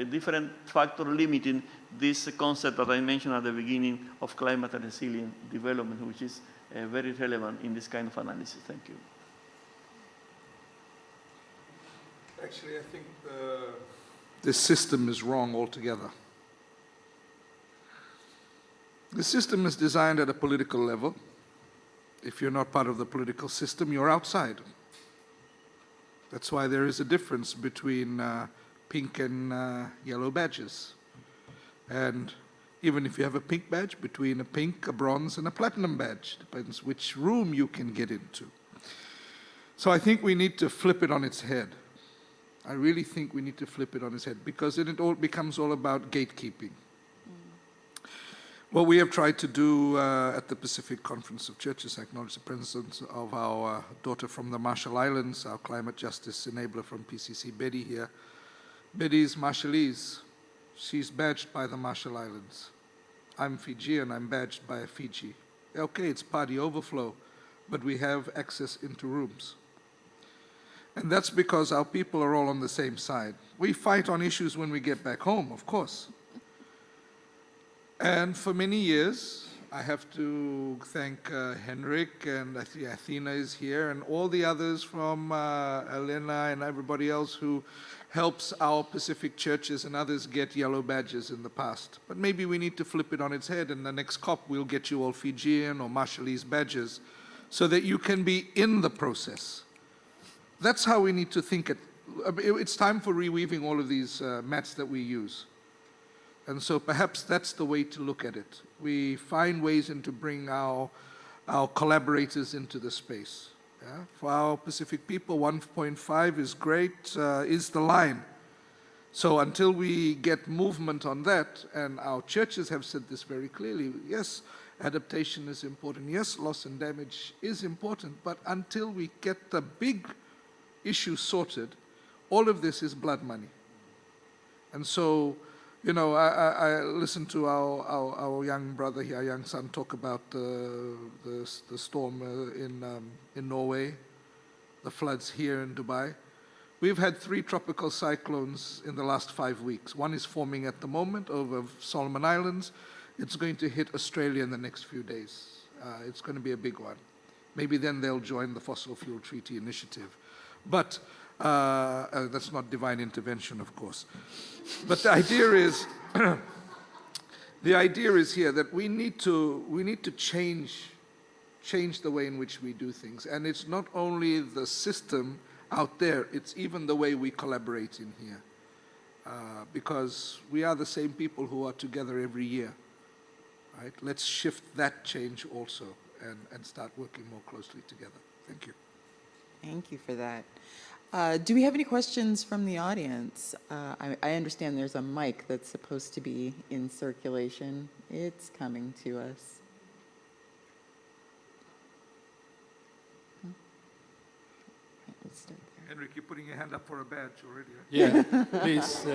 different factor limiting this concept that I mentioned at the beginning of climate resilient development, which is very relevant in this kind of analysis. Thank you. Actually, I think this system is wrong altogether. The system is designed at a political level. If you're not part of the political system, you're outside. That's why there is a difference between pink and yellow badges. And even if you have a pink badge, between a pink, a bronze, and a platinum badge. Depends which room you can get into. So I think we need to flip it on its head. I really think we need to flip it on its head, because then it all becomes all about gatekeeping. What we have tried to do at the Pacific Conference of Churches, I acknowledge the presence of our daughter from the Marshall Islands, our climate justice enabler from PCC, Betty here. Betty is Marshallese. She's badged by the Marshall Islands. I'm Fijian, I'm badged by Fiji. Okay, it's party overflow, but we have access into rooms. And that's because our people are all on the same side. We fight on issues when we get back home, of course. And for many years, I have to thank Henrik, and I see Athena is here, and all the others from Elena and everybody else who helps our Pacific churches and others get yellow badges in the past. But maybe we need to flip it on its head, and the next COP we'll get you all Fijian or Marshallese badges so that you can be in the process. That's how we need to think it. It's time for reweaving all of these mats that we use. And so perhaps that's the way to look at it. We find ways to bring our collaborators into the space. Yeah? For our Pacific people, 1.5 is great, is the line. So until we get movement on that, and our churches have said this very clearly, yes, adaptation is important, yes, loss and damage is important, but until we get the big issue sorted, all of this is blood money. And so, you know, I listened to our young brother here, our young son, talk about the storm in Norway, the floods here in Dubai. We've had 3 tropical cyclones in the last 5 weeks. One is forming at the moment over Solomon Islands. It's going to hit Australia in the next few days. It's going to be a big one. Maybe then they'll join the Fossil Fuel Treaty Initiative. But that's not divine intervention, of course. But the idea is, here that we need to change the way in which we do things. And it's not only the system out there, it's even the way we collaborate in here. Because we are the same people who are together every year. Right? Let's shift that change also and start working more closely together. Thank you. Thank you for that. Do we have any questions from the audience? I understand there's a mic that's supposed to be in circulation. It's coming to us. Let's start there. Henrik, you're putting your hand up for a badge already. Right? Yeah, please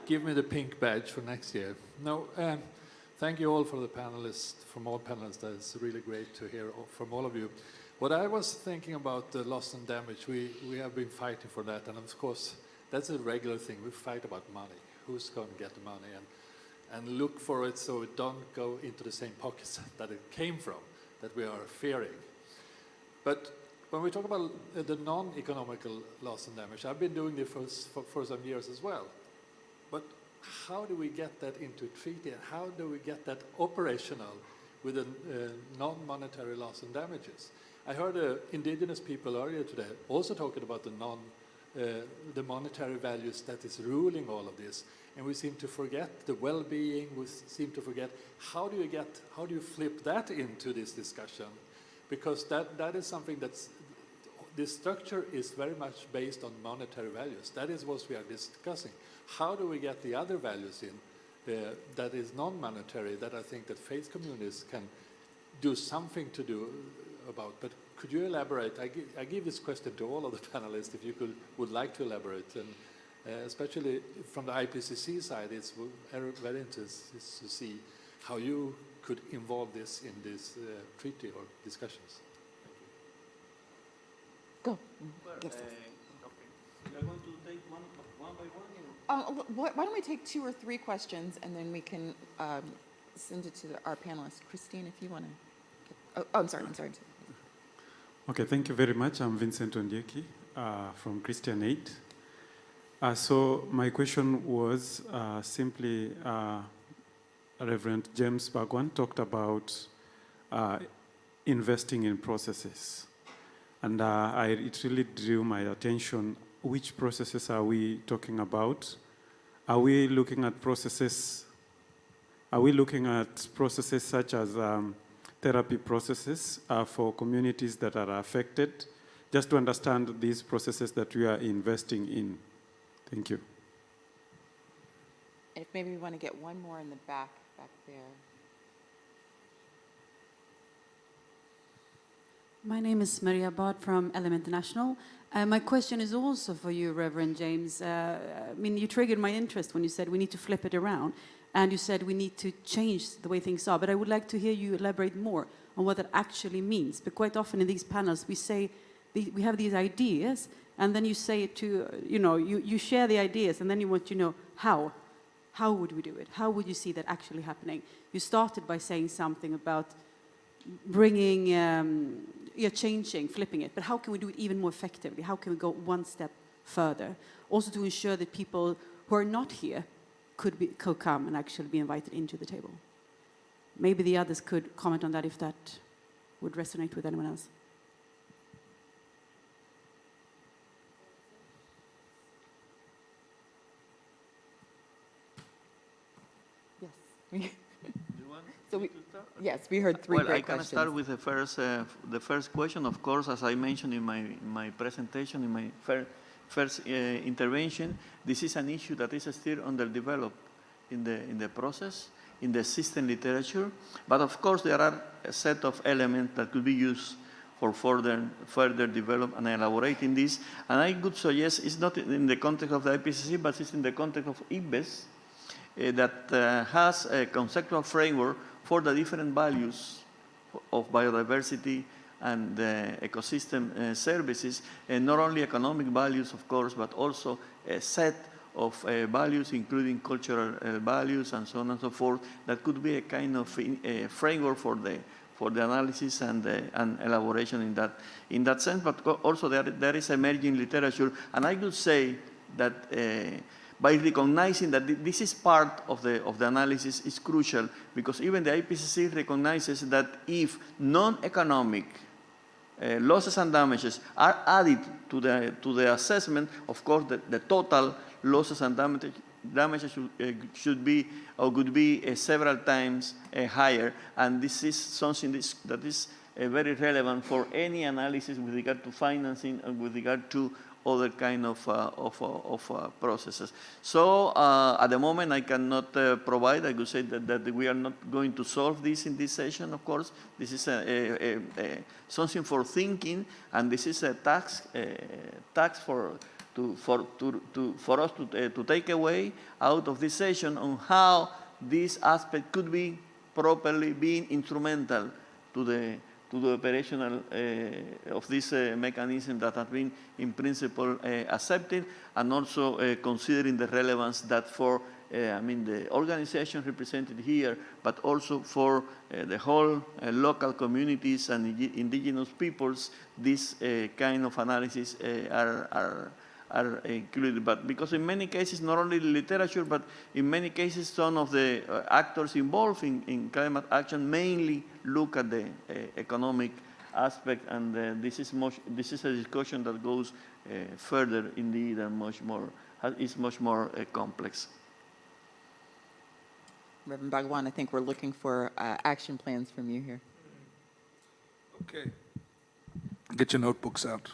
give me the pink badge for next year. No, thank you all for the panelists, from all panelists. That's really great to hear from all of you. What I was thinking about the loss and damage, we have been fighting for that, and of course, that's a regular thing. We fight about money. Who's going to get the money? And look for it so it don't go into the same pockets that it came from, that we are fearing. But when we talk about the non-economical loss and damage, I've been doing this for some years as well. But how do we get that into treaty, and how do we get that operational with a non-monetary loss and damages? I heard indigenous people earlier today also talking about the monetary values that is ruling all of this. And we seem to forget the well-being, we seem to forget how do you flip that into this discussion? Because that is something this structure is very much based on monetary values. That is what we are discussing. How do we get the other values in that is non-monetary, that I think that faith communities can do something to do about? But could you elaborate? I give this question to all of the panelists, if you would like to elaborate, and especially from the IPCC side, it's very interesting to see how you could involve this in this treaty or discussions. Go. Yes. We are going to take one by one. Why don't we take 2 or 3 questions, and then we can send it to our panelists. Christine, if you want to. I'm sorry. Okay, thank you very much. I'm Vincent Ondieki from Christian Aid. So my question was simply, Reverend James Bagwan talked about investing in processes. And it really drew my attention. Which processes are we talking about? Are we looking at processes? Are we looking at processes such as therapy processes for communities that are affected? Just to understand these processes that we are investing in. Thank you. And if maybe we want to get one more in the back there. My name is Maria Bard from Element International. My question is also for you, Reverend James. I mean, you triggered my interest when you said we need to flip it around. And you said we need to change the way things are. But I would like to hear you elaborate more on what that actually means. But quite often in these panels, we say we have these ideas, and then you say it to, you share the ideas, and then you want to know how. How would we do it? How would you see that actually happening? You started by saying something about bringing, changing, flipping it. But how can we do it even more effectively? How can we go one step further? Also to ensure that people who are not here could come and actually be invited into the table. Maybe the others could comment on that if that would resonate with anyone else. Yes. You want So me to start? Yes, we heard 3 Well, I great can questions. start with the first question. Of course, as I mentioned in my presentation, in my first intervention, this is an issue that is still underdeveloped in the process, in the system literature. But of course, there are a set of elements that could be used for further develop and elaborating this. And I would suggest it's not in the context of the IPCC, but it's in the context of IPBES, that has a conceptual framework for the different values of biodiversity and ecosystem services, and not only economic values, of course, but also a set of values, including cultural values and so on and so forth, that could be a kind of framework for the analysis and elaboration in that sense. But also there is emerging literature, and I would say that by recognizing that this is part of the analysis is crucial, because even the IPCC recognizes that if non-economic losses and damages are added to the assessment, of course the total losses and damages should be or could be several times higher, and this is something that is very relevant for any analysis with regard to financing and with regard to other kind of processes. So at the moment I cannot provide. I could say that we are not going to solve this in this session, of course. This is something for thinking, and this is a task for us to take away out of this session on how this aspect could be properly being instrumental to the operational of this mechanism that has been in principle accepted, and also considering the relevance that for the organization represented here, but also for the whole local communities and indigenous peoples, this kind of analysis are included. But because in many cases, not only the literature, but in many cases, some of the actors involved in climate action mainly look at the economic aspect, and this is a discussion that goes further indeed and is much more complex. Reverend Bhagwan, I think we're looking for action plans from you here. Okay. Get your notebooks out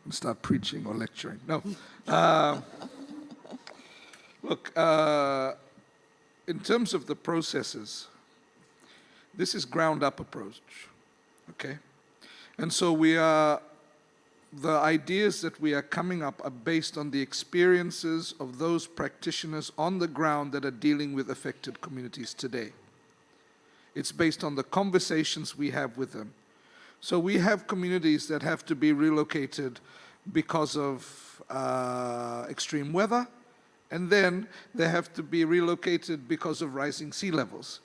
and start preaching or lecturing. No. Look, in terms of the processes, this is ground-up approach, okay? And so the ideas that we are coming up are based on the experiences of those practitioners on the ground that are dealing with affected communities today. It's based on the conversations we have with them. So we have communities that have to be relocated because of extreme weather, and then they have to be relocated because of rising sea levels.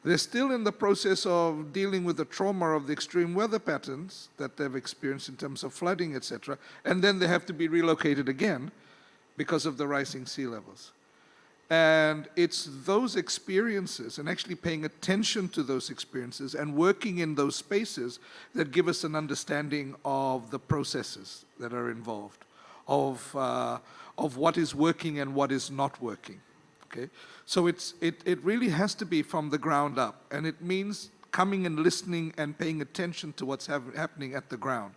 They're still in the process of dealing with the trauma of the extreme weather patterns that they've experienced in terms of flooding, etc., and then they have to be relocated again because of the rising sea levels. And it's those experiences and actually paying attention to those experiences and working in those spaces that give us an understanding of the processes that are involved, of what is working and what is not working. Okay? So it really has to be from the ground up, and it means coming and listening and paying attention to what's happening at the ground.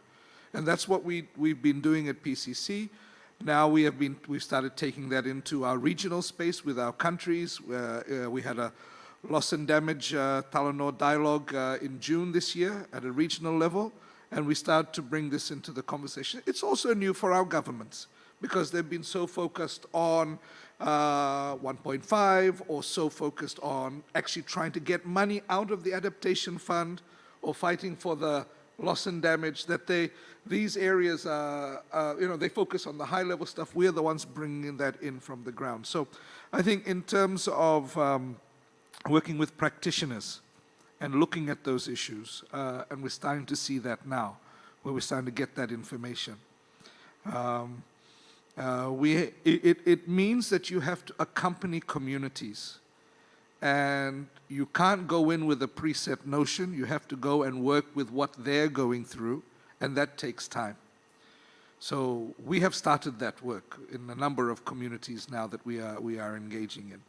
And that's what we've been doing at PCC. Now we've started taking that into our regional space with our countries. We had a loss and damage Talanoa dialogue in June this year at a regional level, and we start to bring this into the conversation. It's also new for our governments because they've been so focused on 1.5 or so focused on actually trying to get money out of the adaptation fund or fighting for the loss and damage, that these areas they focus on the high level stuff. We're the ones bringing that in from the ground. So I think in terms of working with practitioners and looking at those issues, and we're starting to see that now, where we're starting to get that information. It means that you have to accompany communities, and you can't go in with a preset notion. You have to go and work with what they're going through, and that takes time. So we have started that work in a number of communities now that we are engaging in.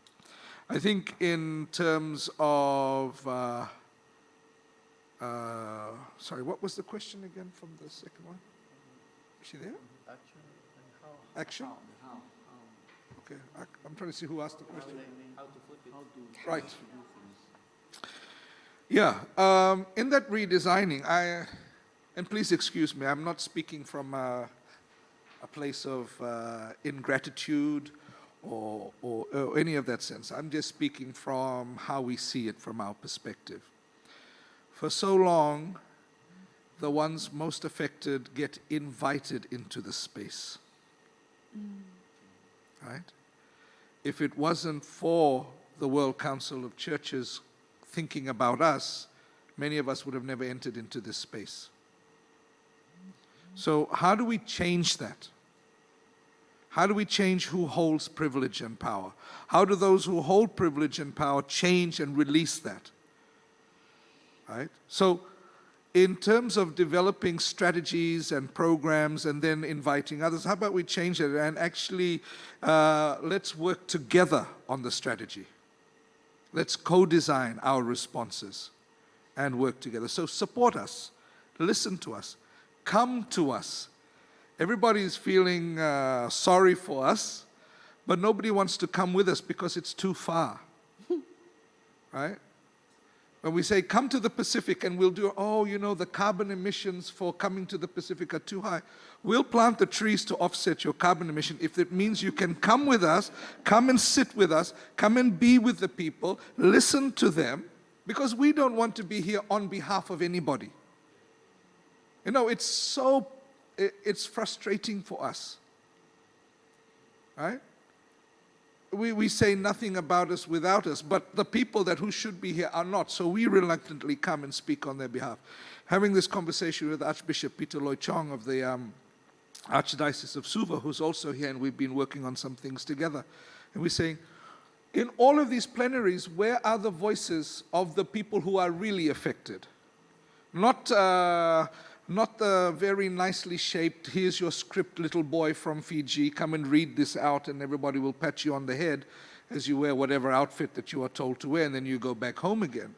I think in terms of sorry, what was the question again from the second one? Is she there? Action? Okay, I'm trying to see who asked the question. Right. Yeah, in that redesigning, and please excuse me, I'm not speaking from a place of ingratitude or any of that sense. I'm just speaking from how we see it from our perspective. For so long, the ones most affected get invited into the space. Right? If it wasn't for the World Council of Churches thinking about us, many of us would have never entered into this space. So how do we change that? How do we change who holds privilege and power? How do those who hold privilege and power change and release that? Right? So in terms of developing strategies and programs and then inviting others, how about we change it and actually let's work together on the strategy. Let's co-design our responses and work together. So support us, listen to us, come to us. Everybody's feeling sorry for us, but nobody wants to come with us because it's too far, right? When we say, come to the Pacific and we'll do, the carbon emissions for coming to the Pacific are too high. We'll plant the trees to offset your carbon emission if it means you can come with us, come and sit with us, come and be with the people, listen to them, because we don't want to be here on behalf of anybody. It's frustrating for us, right? We say nothing about us without us, but the people who should be here are not, so we reluctantly come and speak on their behalf. Having this conversation with Archbishop Peter Lloyd Chong of the Archdiocese of Suva, who's also here, and we've been working on some things together. And we're saying, in all of these plenaries, where are the voices of the people who are really affected? Not the very nicely shaped, here's your script, little boy from Fiji, come and read this out and everybody will pat you on the head as you wear whatever outfit that you are told to wear and then you go back home again.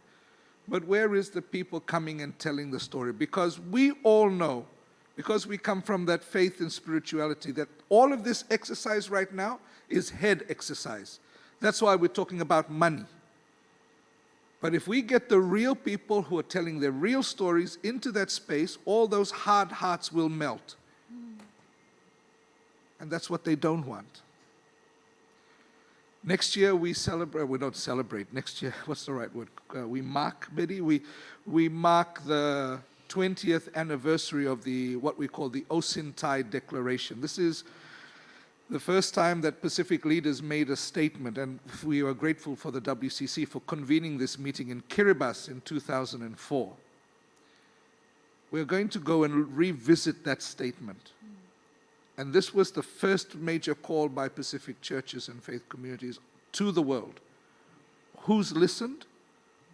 But where is the people coming and telling the story? Because we all know, because we come from that faith and spirituality, that all of this exercise right now is head exercise. That's why we're talking about money. But if we get the real people who are telling their real stories into that space, all those hard hearts will melt. And that's what they don't want. Next year we celebrate, we don't celebrate, next year, what's the right word? We mark, Betty? We mark the 20th anniversary of what we call the Osintai Declaration. This is the first time that Pacific leaders made a statement, and we are grateful for the WCC for convening this meeting in Kiribati in 2004. We're going to go and revisit that statement. And this was the first major call by Pacific churches and faith communities to the world. Who's listened?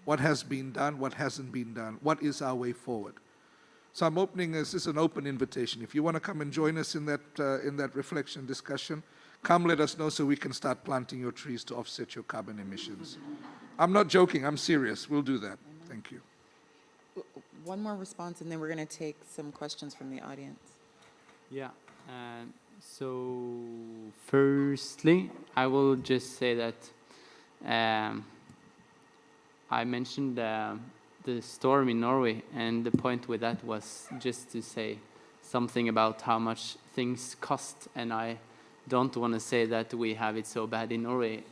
What has been done? What hasn't been done? What is our way forward? So I'm opening this is an open invitation. If you want to come and join us in that reflection discussion, come let us know so we can start planting your trees to offset your carbon emissions. I'm not joking, I'm serious. We'll do that. Thank you. One more response, and then we're going to take some questions from the audience. Yeah. So firstly, I will just say that I mentioned the storm in Norway, and the point with that was just to say something about how much things cost, and I don't want to say that we have it so bad in Norway.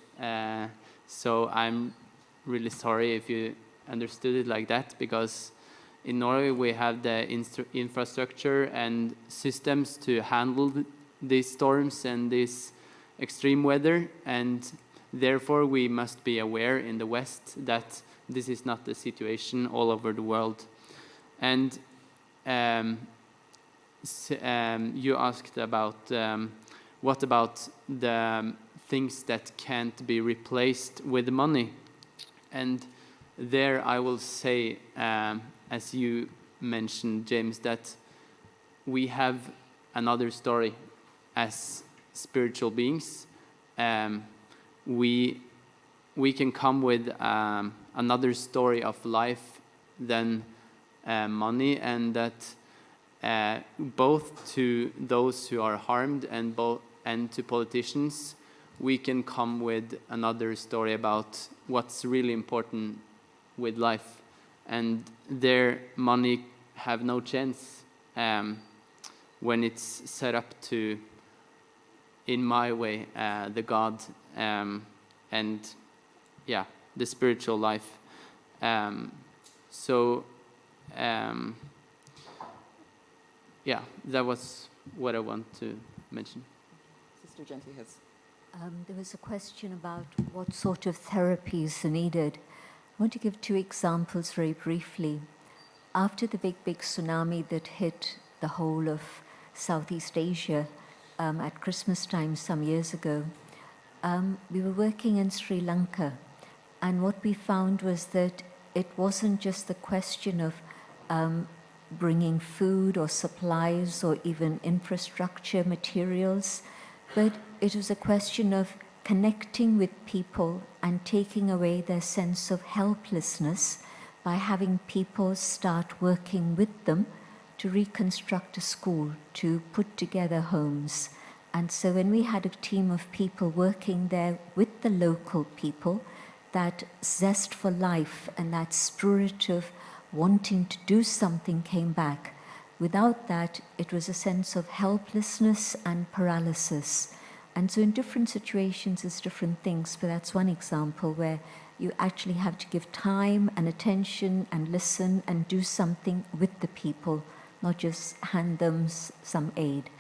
So I'm really sorry if you understood it like that, because in Norway we have the infrastructure and systems to handle these storms and this extreme weather, and therefore we must be aware in the West that this is not the situation all over the world. And you asked about what about the things that can't be replaced with money. And there I will say, as you mentioned, James, that we have another story as spiritual beings. We can come with another story of life than money, and that both to those who are harmed and to politicians, we can come with another story about what's really important with life, and their money have no chance when it's set up to, in my way, the God and yeah, the spiritual life. Yeah, that was what I want to mention. Sister Genti has. There was a question about what sort of therapies are needed. I want to give two examples very briefly. After the big tsunami that hit the whole of Southeast Asia at Christmas time some years ago, we were working in Sri Lanka, and what we found was that it wasn't just the question of bringing food or supplies or even infrastructure materials, but it was a question of connecting with people and taking away their sense of helplessness by having people start working with them to reconstruct a school, to put together homes. And so when we had a team of people working there with the local people, that zest for life and that spirit of wanting to do something came back. Without that, it was a sense of helplessness and paralysis. And so in different situations, there's different things, but that's one example where you actually have to give time and attention and listen and do something with the people, not just hand them some aid.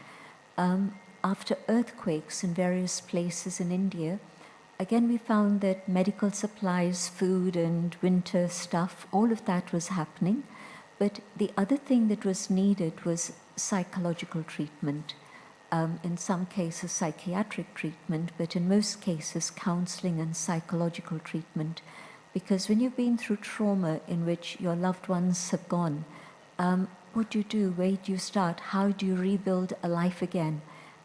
After earthquakes in various places in India, again we found that medical supplies, food and winter stuff, all of that was happening. But the other thing that was needed was psychological treatment. In some cases psychiatric treatment, but in most cases counseling and psychological treatment. Because when you've been through trauma in which your loved ones have gone, what do you do? Where do you start? How do you rebuild a life again?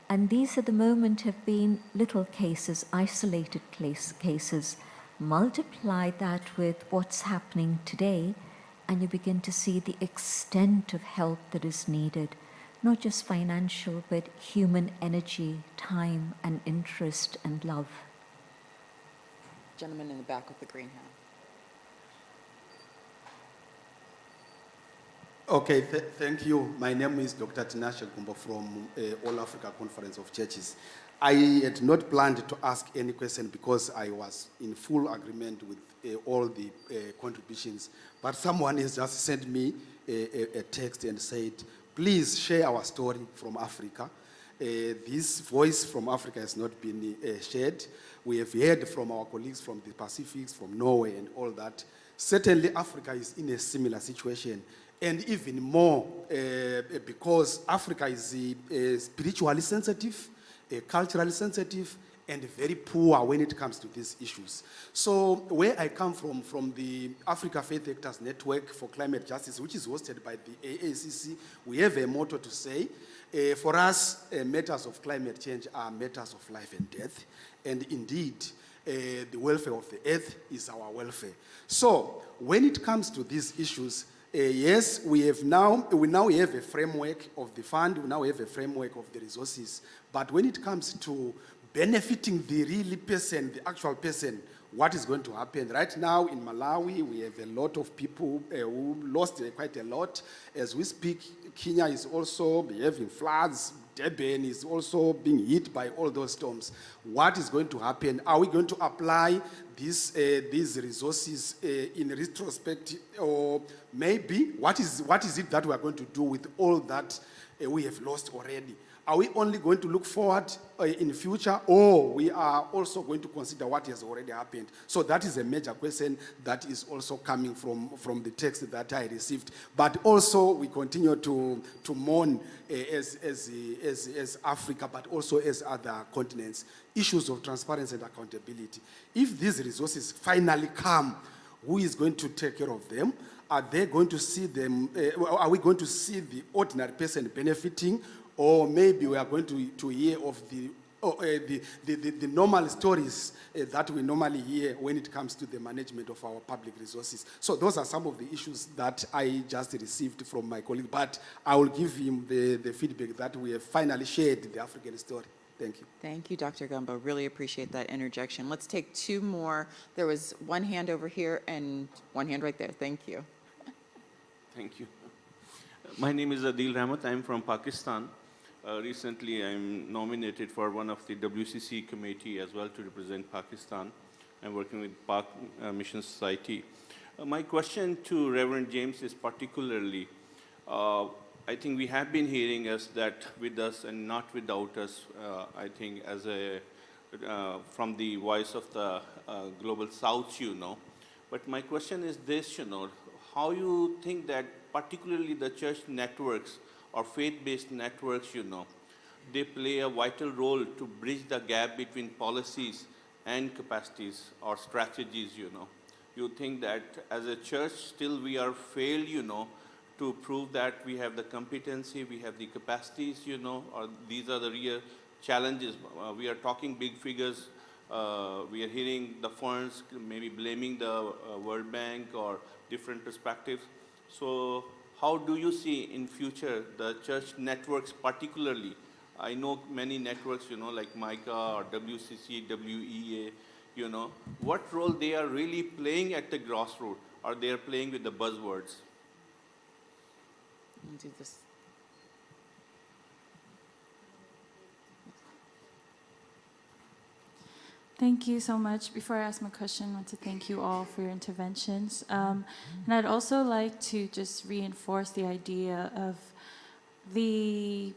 And these at the moment have been little cases, isolated cases. Multiply that with what's happening today, and you begin to see the extent of help that is needed. Not just financial, but human energy, time, and interest and love. Gentleman in the back with the green hat. Okay, thank you. My name is Dr. Tinashe Gumbo from All Africa Conference of Churches. I had not planned to ask any question because I was in full agreement with all the contributions, but someone has just sent me a text and said, please share our story from Africa. This voice from Africa has not been shared. We have heard from our colleagues from the Pacific, from Norway and all that. Certainly Africa is in a similar situation, and even more because Africa is spiritually sensitive, culturally sensitive, and very poor when it comes to these issues. So where I come from the Africa Faith Actors Network for Climate Justice, which is hosted by the AACC, we have a motto to say, for us, matters of climate change are matters of life and death. And indeed, the welfare of the earth is our welfare. So when it comes to these issues, yes, we now have a framework of the fund, we now have a framework of the resources, but when it comes to benefiting the real person, the actual person, what is going to happen? Right now in Malawi, we have a lot of people who lost quite a lot. As we speak, Kenya is also having floods. Durban is also being hit by all those storms. What is going to happen? Are we going to apply these resources in retrospect, or maybe what is it that we are going to do with all that we have lost already? Are we only going to look forward in the future, or we are also going to consider what has already happened? So that is a major question that is also coming from the text that I received. But also we continue to mourn as Africa, but also as other continents, issues of transparency and accountability. If these resources finally come, who is going to take care of them? Are they going to see them? Are we going to see the ordinary person benefiting? Or maybe we are going to hear of the normal stories that we normally hear when it comes to the management of our public resources. So those are some of the issues that I just received from my colleague, but I will give him the feedback that we have finally shared the African story. Thank you. Thank you, Dr. Gumbo. Really appreciate that interjection. Let's take two more. There was one hand over here and one hand right there. Thank you. Thank you. My name is Adil Rahmat. I'm from Pakistan. Recently, I'm nominated for one of the WCC committee as well to represent Pakistan. I'm working with Pak Mission Society. My question to Reverend James is particularly, I think we have been hearing us that with us and not without us, I think as from the voice of the Global South, But my question is this, how you think that particularly the church networks or faith-based networks, they play a vital role to bridge the gap between policies and capacities or strategies, You think that as a church, still we are failed, to prove that we have the competency, we have the capacities, or these are the real challenges. We are talking big figures. We are hearing the funds maybe blaming the World Bank or different perspectives. So how do you see in future the church networks particularly? I know many networks, like MICA or WCC, WEA, what role they are really playing at the grassroots, or they are playing with the buzzwords? Let me do this. Thank you so much. Before I ask my question, I want to thank you all for your interventions. And I'd also like to just reinforce the idea of the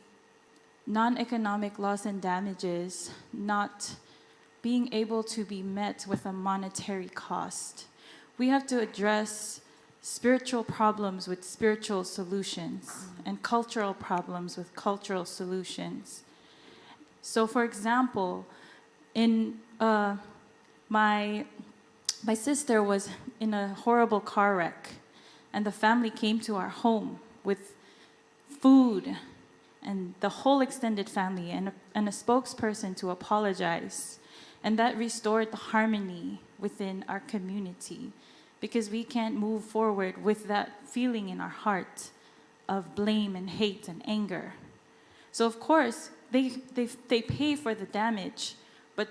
non-economic loss and damages not being able to be met with a monetary cost. We have to address spiritual problems with spiritual solutions and cultural problems with cultural solutions. So for example, in my My sister was in a horrible car wreck, and the family came to our home with food and the whole extended family and a spokesperson to apologize. And that restored the harmony within our community, because we can't move forward with that feeling in our heart of blame and hate and anger. So of course, they pay for the damage, but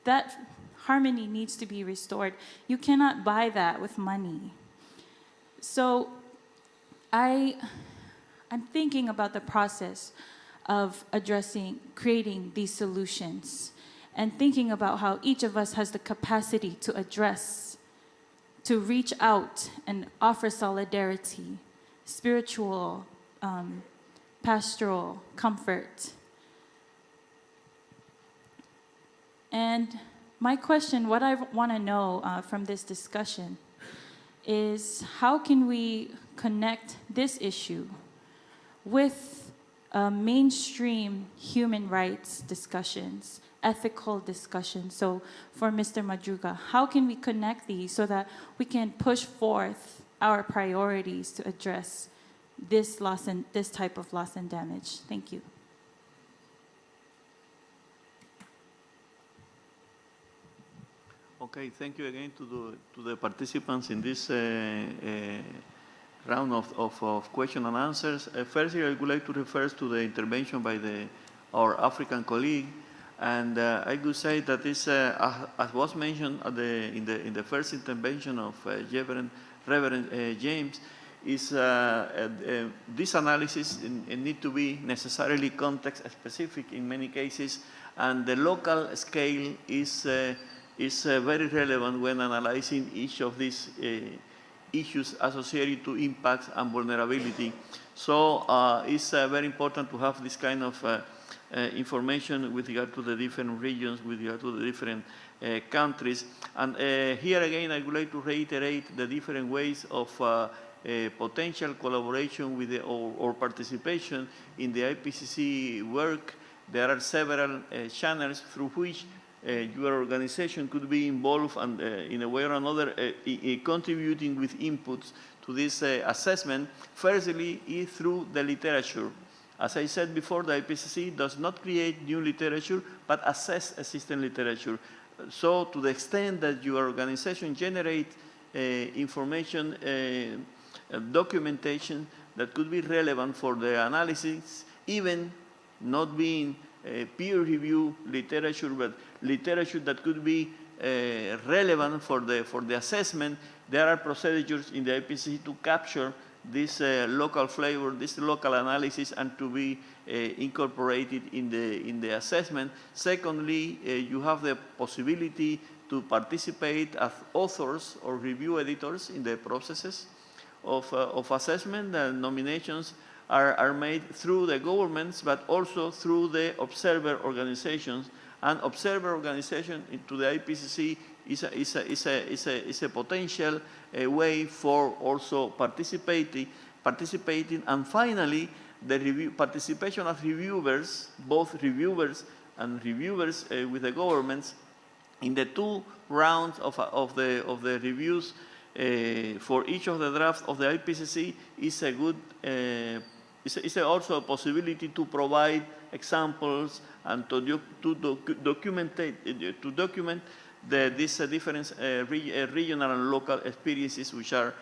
that harmony needs to be restored. You cannot buy that with money. So I'm thinking about the process of creating these solutions, and thinking about how each of us has the capacity to address, to reach out and offer solidarity, spiritual, pastoral comfort. And my question, what I want to know from this discussion is, how can we connect this issue with mainstream human rights discussions, ethical discussions? So for Mr. Madruga, how can we connect these so that we can push forth our priorities to address this type of loss and damage? Thank you. Okay, thank you again to the participants in this round of question and answers. Firstly, I would like to refer to the intervention by our African colleague, and I would say that this, as was mentioned in the first intervention of Reverend James, is this analysis need to be necessarily context specific in many cases, and the local scale is very relevant when analyzing each of these issues associated to impacts and vulnerability. So it's very important to have this kind of information with regard to the different regions, with regard to the different countries. And here again, I would like to reiterate the different ways of potential collaboration with or participation in the IPCC work. There are several channels through which your organization could be involved and in a way or another contributing with inputs to this assessment. Firstly, is through the literature. As I said before, the IPCC does not create new literature, but assess existing literature. So to the extent that your organization generates information, documentation that could be relevant for the analysis, even not being peer-reviewed literature, but literature that could be relevant for the assessment, there are procedures in the IPCC to capture this local flavor, this local analysis, and to be incorporated in the assessment. Secondly, you have the possibility to participate as authors or review editors in the processes of assessment. Nominations are made through the governments, but also through the observer organizations. And observer organization to the IPCC is a potential way for also participating. And finally, the participation of reviewers, both reviewers and reviewers with the governments, in the 2 rounds of the reviews for each of the drafts of the IPCC is a good. It's also a possibility to provide examples and to document these different regional and local experiences, which are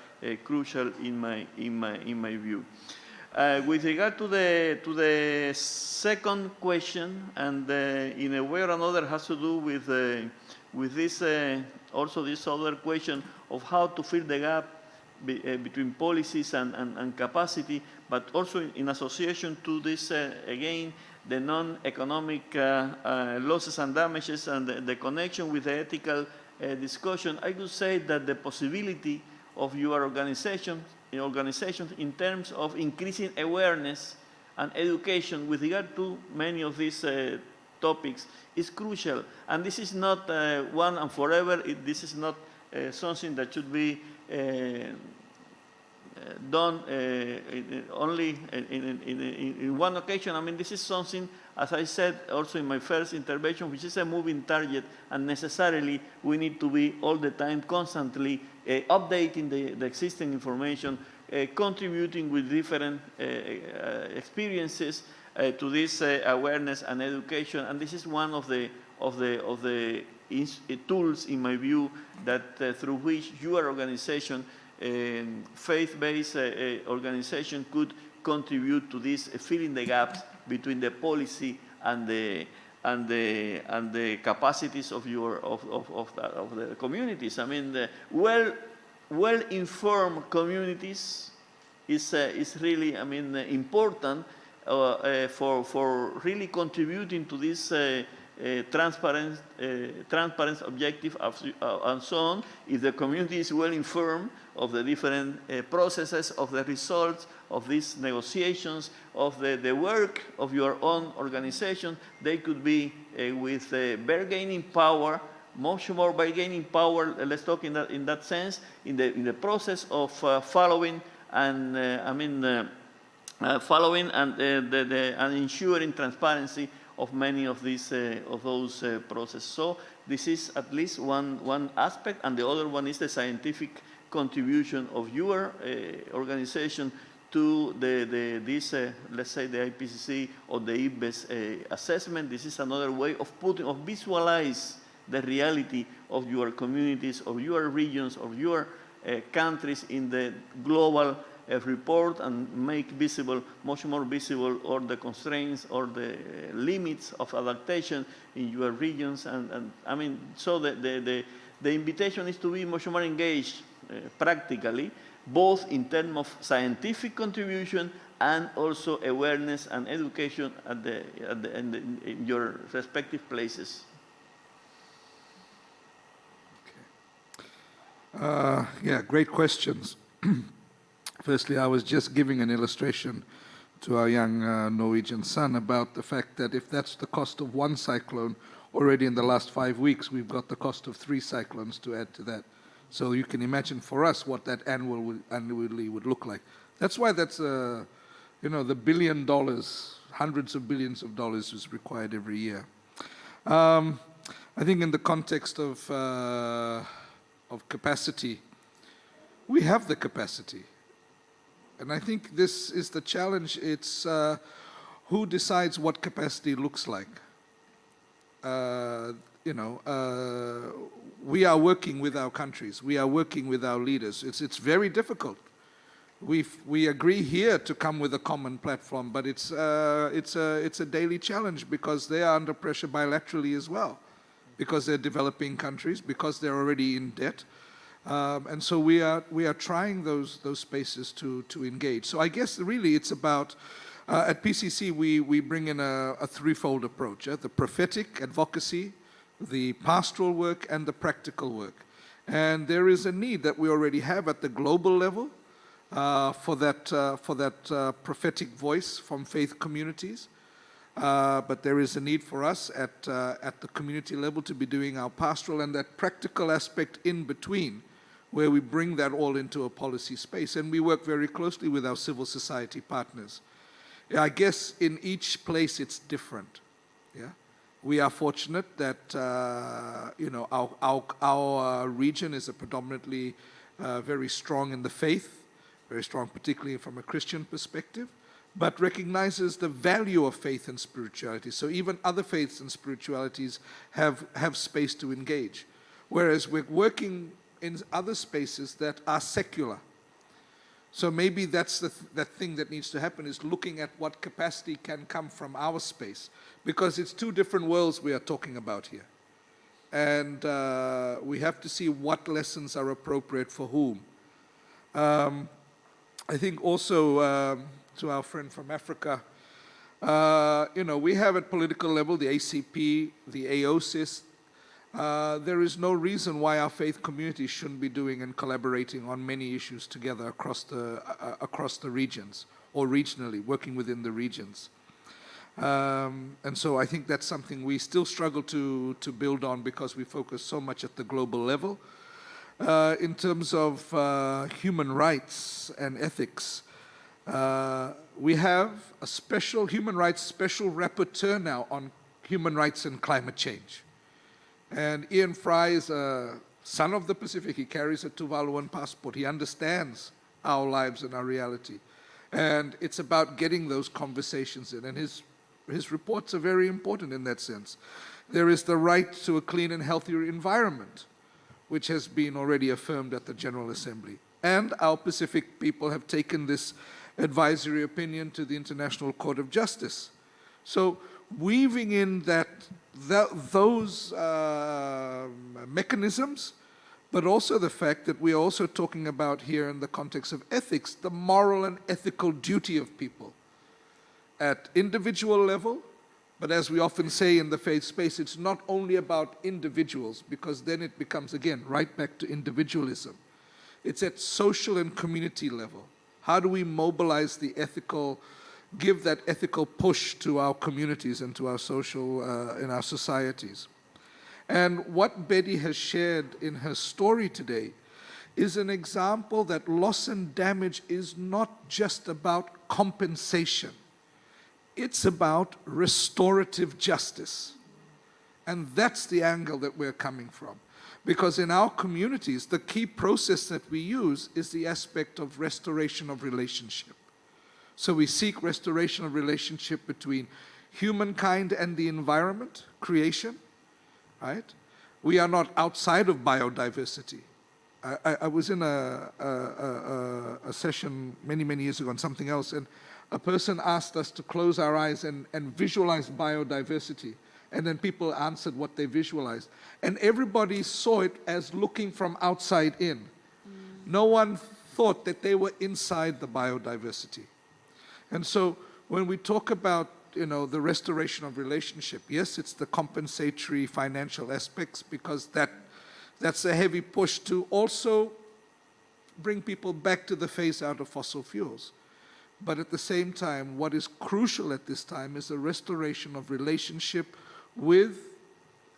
crucial in my view. With regard to the second question, and in a way or another has to do with this also this other question of how to fill the gap between policies and capacity, but also in association to this, again, the non-economic losses and damages and the connection with the ethical discussion. I would say that the possibility of your organizations in terms of increasing awareness and education with regard to many of these topics is crucial. And this is not one and forever. This is not something that should be done only in one occasion. I mean, this is something, as I said also in my first intervention, which is a moving target, and necessarily we need to be all the time constantly updating the existing information, contributing with different experiences to this awareness and education. And this is one of the tools, in my view, that through which your organization, faith-based organization, could contribute to this filling the gaps between the policy and the capacities of the communities. I mean, the well-informed communities is really, I mean, important for really contributing to this transparent objective and so on. If the community is well informed of the different processes, of the results of these negotiations, of the work of your own organization, they could be with bargaining power, much more bargaining power. Let's talk in that sense, in the process of following and following and ensuring transparency of many of these those processes. So this is at least one aspect, and the other one is the scientific contribution of your organization to this let's say the IPCC or the IPBES assessment. This is another way of visualize the reality of your communities, of your regions, of your countries in the global report, and make visible, much more visible, all the constraints or the limits of adaptation in your regions. And I mean, so the invitation is to be much more engaged practically, both in terms of scientific contribution and also awareness and education in your respective places. Yeah, great questions. Firstly, I was just giving an illustration to our young Norwegian son about the fact that if that's the cost of one cyclone, already in the last 5 weeks, we've got the cost of 3 cyclones to add to that. So you can imagine for us what that annually would look like. That's why that's, the $1 billion, hundreds of billions of dollars is required every year. I think in the context of capacity, we have the capacity. And I think this is the challenge. It's who decides what capacity looks like. We are working with our countries. We are working with our leaders. It's very difficult. We agree here to come with a common platform, but it's a daily challenge because they are under pressure bilaterally as well, because they're developing countries, because they're already in debt. And so we are trying those spaces to engage. So I guess really it's about, at PCC we bring in a threefold approach, the prophetic advocacy, the pastoral work, and the practical work. And there is a need that we already have at the global level for that prophetic voice from faith communities. But there is a need for us at the community level to be doing our pastoral and that practical aspect in between, where we bring that all into a policy space. And we work very closely with our civil society partners. I guess in each place it's different. Yeah, we are fortunate that our region is a predominantly very strong in the faith, very strong particularly from a Christian perspective, but recognizes the value of faith and spirituality. So even other faiths and spiritualities have space to engage. Whereas we're working in other spaces that are secular. So maybe that's that thing that needs to happen, is looking at what capacity can come from our space, because it's 2 different worlds we are talking about here. And we have to see what lessons are appropriate for whom. I think also to our friend from Africa, we have at political level the ACP, the AOSIS. There is no reason why our faith community shouldn't be doing and collaborating on many issues together across the regions, or regionally, working within the regions. And so I think that's something we still struggle to build on, because we focus so much at the global level. in terms of human rights and ethics. We have a special human rights special rapporteur now on human rights and climate change. And Ian Fry is a son of the Pacific. He carries a Tuvaluan passport. He understands our lives and our reality. And it's about getting those conversations in. And his reports are very important in that sense. There is the right to a clean and healthier environment, which has been already affirmed at the General Assembly. And our Pacific people have taken this advisory opinion to the International Court of Justice. So weaving in those mechanisms, but also the fact that we are also talking about here in the context of ethics, the moral and ethical duty of people at individual level, but as we often say in the faith space, it's not only about individuals, because then it becomes, again, right back to individualism. It's at social and community level. How do we mobilize the ethical, give that ethical push to our communities and to our social, in our societies? And what Betty has shared in her story today is an example that loss and damage is not just about compensation. It's about restorative justice. And that's the angle that we're coming from. Because in our communities, the key process that we use is the aspect of restoration of relationship. So we seek restoration of relationship between humankind and the environment, creation, right? We are not outside of biodiversity. I was in a session many years ago on something else, and a person asked us to close our eyes and visualize biodiversity. And then people answered what they visualized. And everybody saw it as looking from outside in. No one thought that they were inside the biodiversity. And so when we talk about the restoration of relationship, yes, it's the compensatory financial aspects, because that's a heavy push to also bring people back to the phase out of fossil fuels. But at the same time, what is crucial at this time is the restoration of relationship with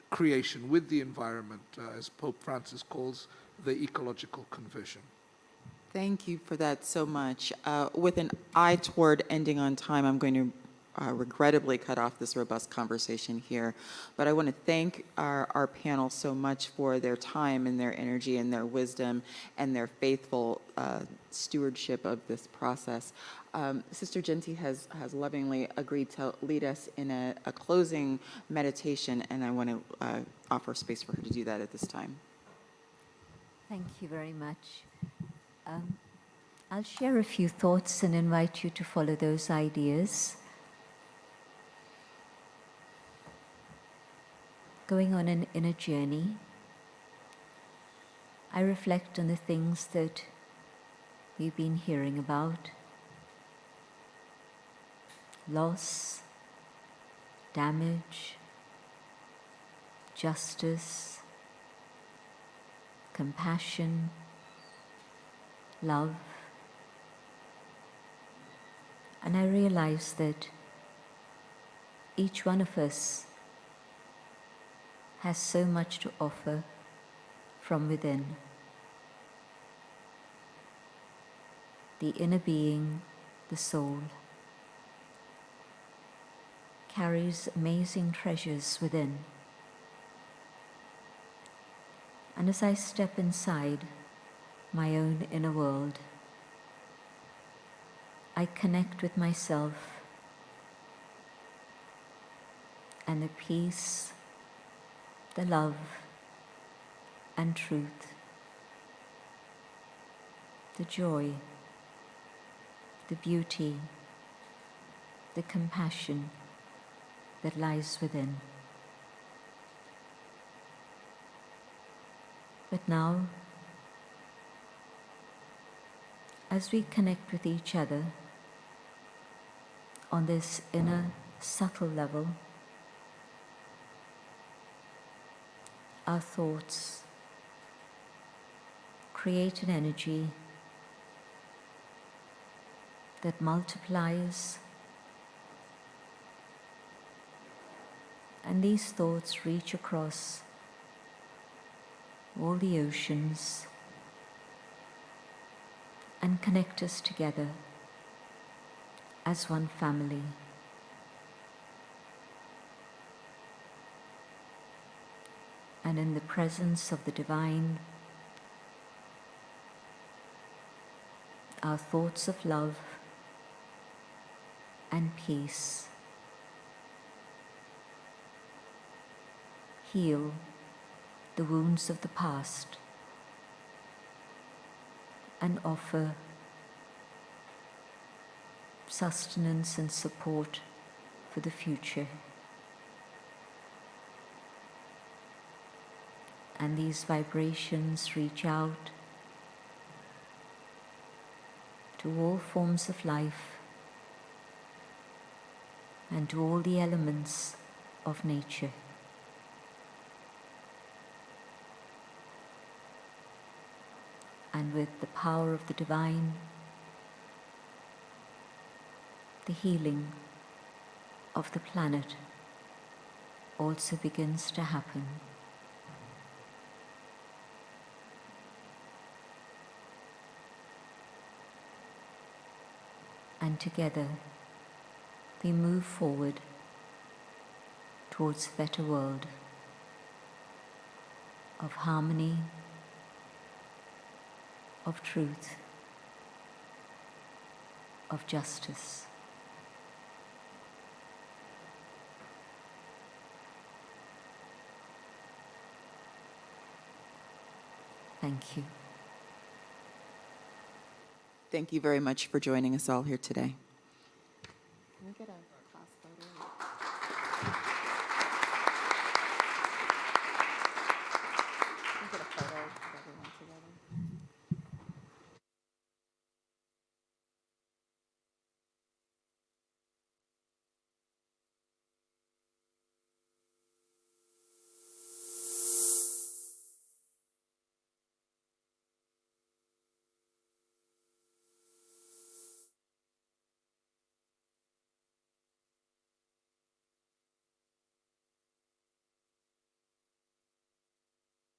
creation, with the environment, as Pope Francis calls the ecological conversion. Thank you for that so much. With an eye toward ending on time, I'm going to regrettably cut off this robust conversation here. But I want to thank our panel so much for their time and their energy and their wisdom and their faithful stewardship of this process. Sister Genti has lovingly agreed to lead us in a closing meditation, and I want to offer space for her to do that at this time. Thank you very much. I'll share a few thoughts and invite you to follow those ideas. Going on an inner journey, I reflect on the things that we've been hearing about: loss, damage, justice, compassion, love. And I realize that each one of us has so much to offer from within. The inner being, the soul, carries amazing treasures within. And as I step inside my own inner world, I connect with myself and the peace, the love and truth, the joy, the beauty, the compassion that lies within. But now, as we connect with each other on this inner, subtle level, our thoughts create an energy that multiplies, and these thoughts reach across all the oceans, and connect us together as one family. And in the presence of the divine, our thoughts of love and peace heal the wounds of the past and offer sustenance and support for the future. And these vibrations reach out to all forms of life and to all the elements of nature. And with the power of the divine, the healing of the planet also begins to happen. And together we move forward towards a better world of harmony, of truth, of justice. Thank you. Thank you very much for joining us all here today. Can we get a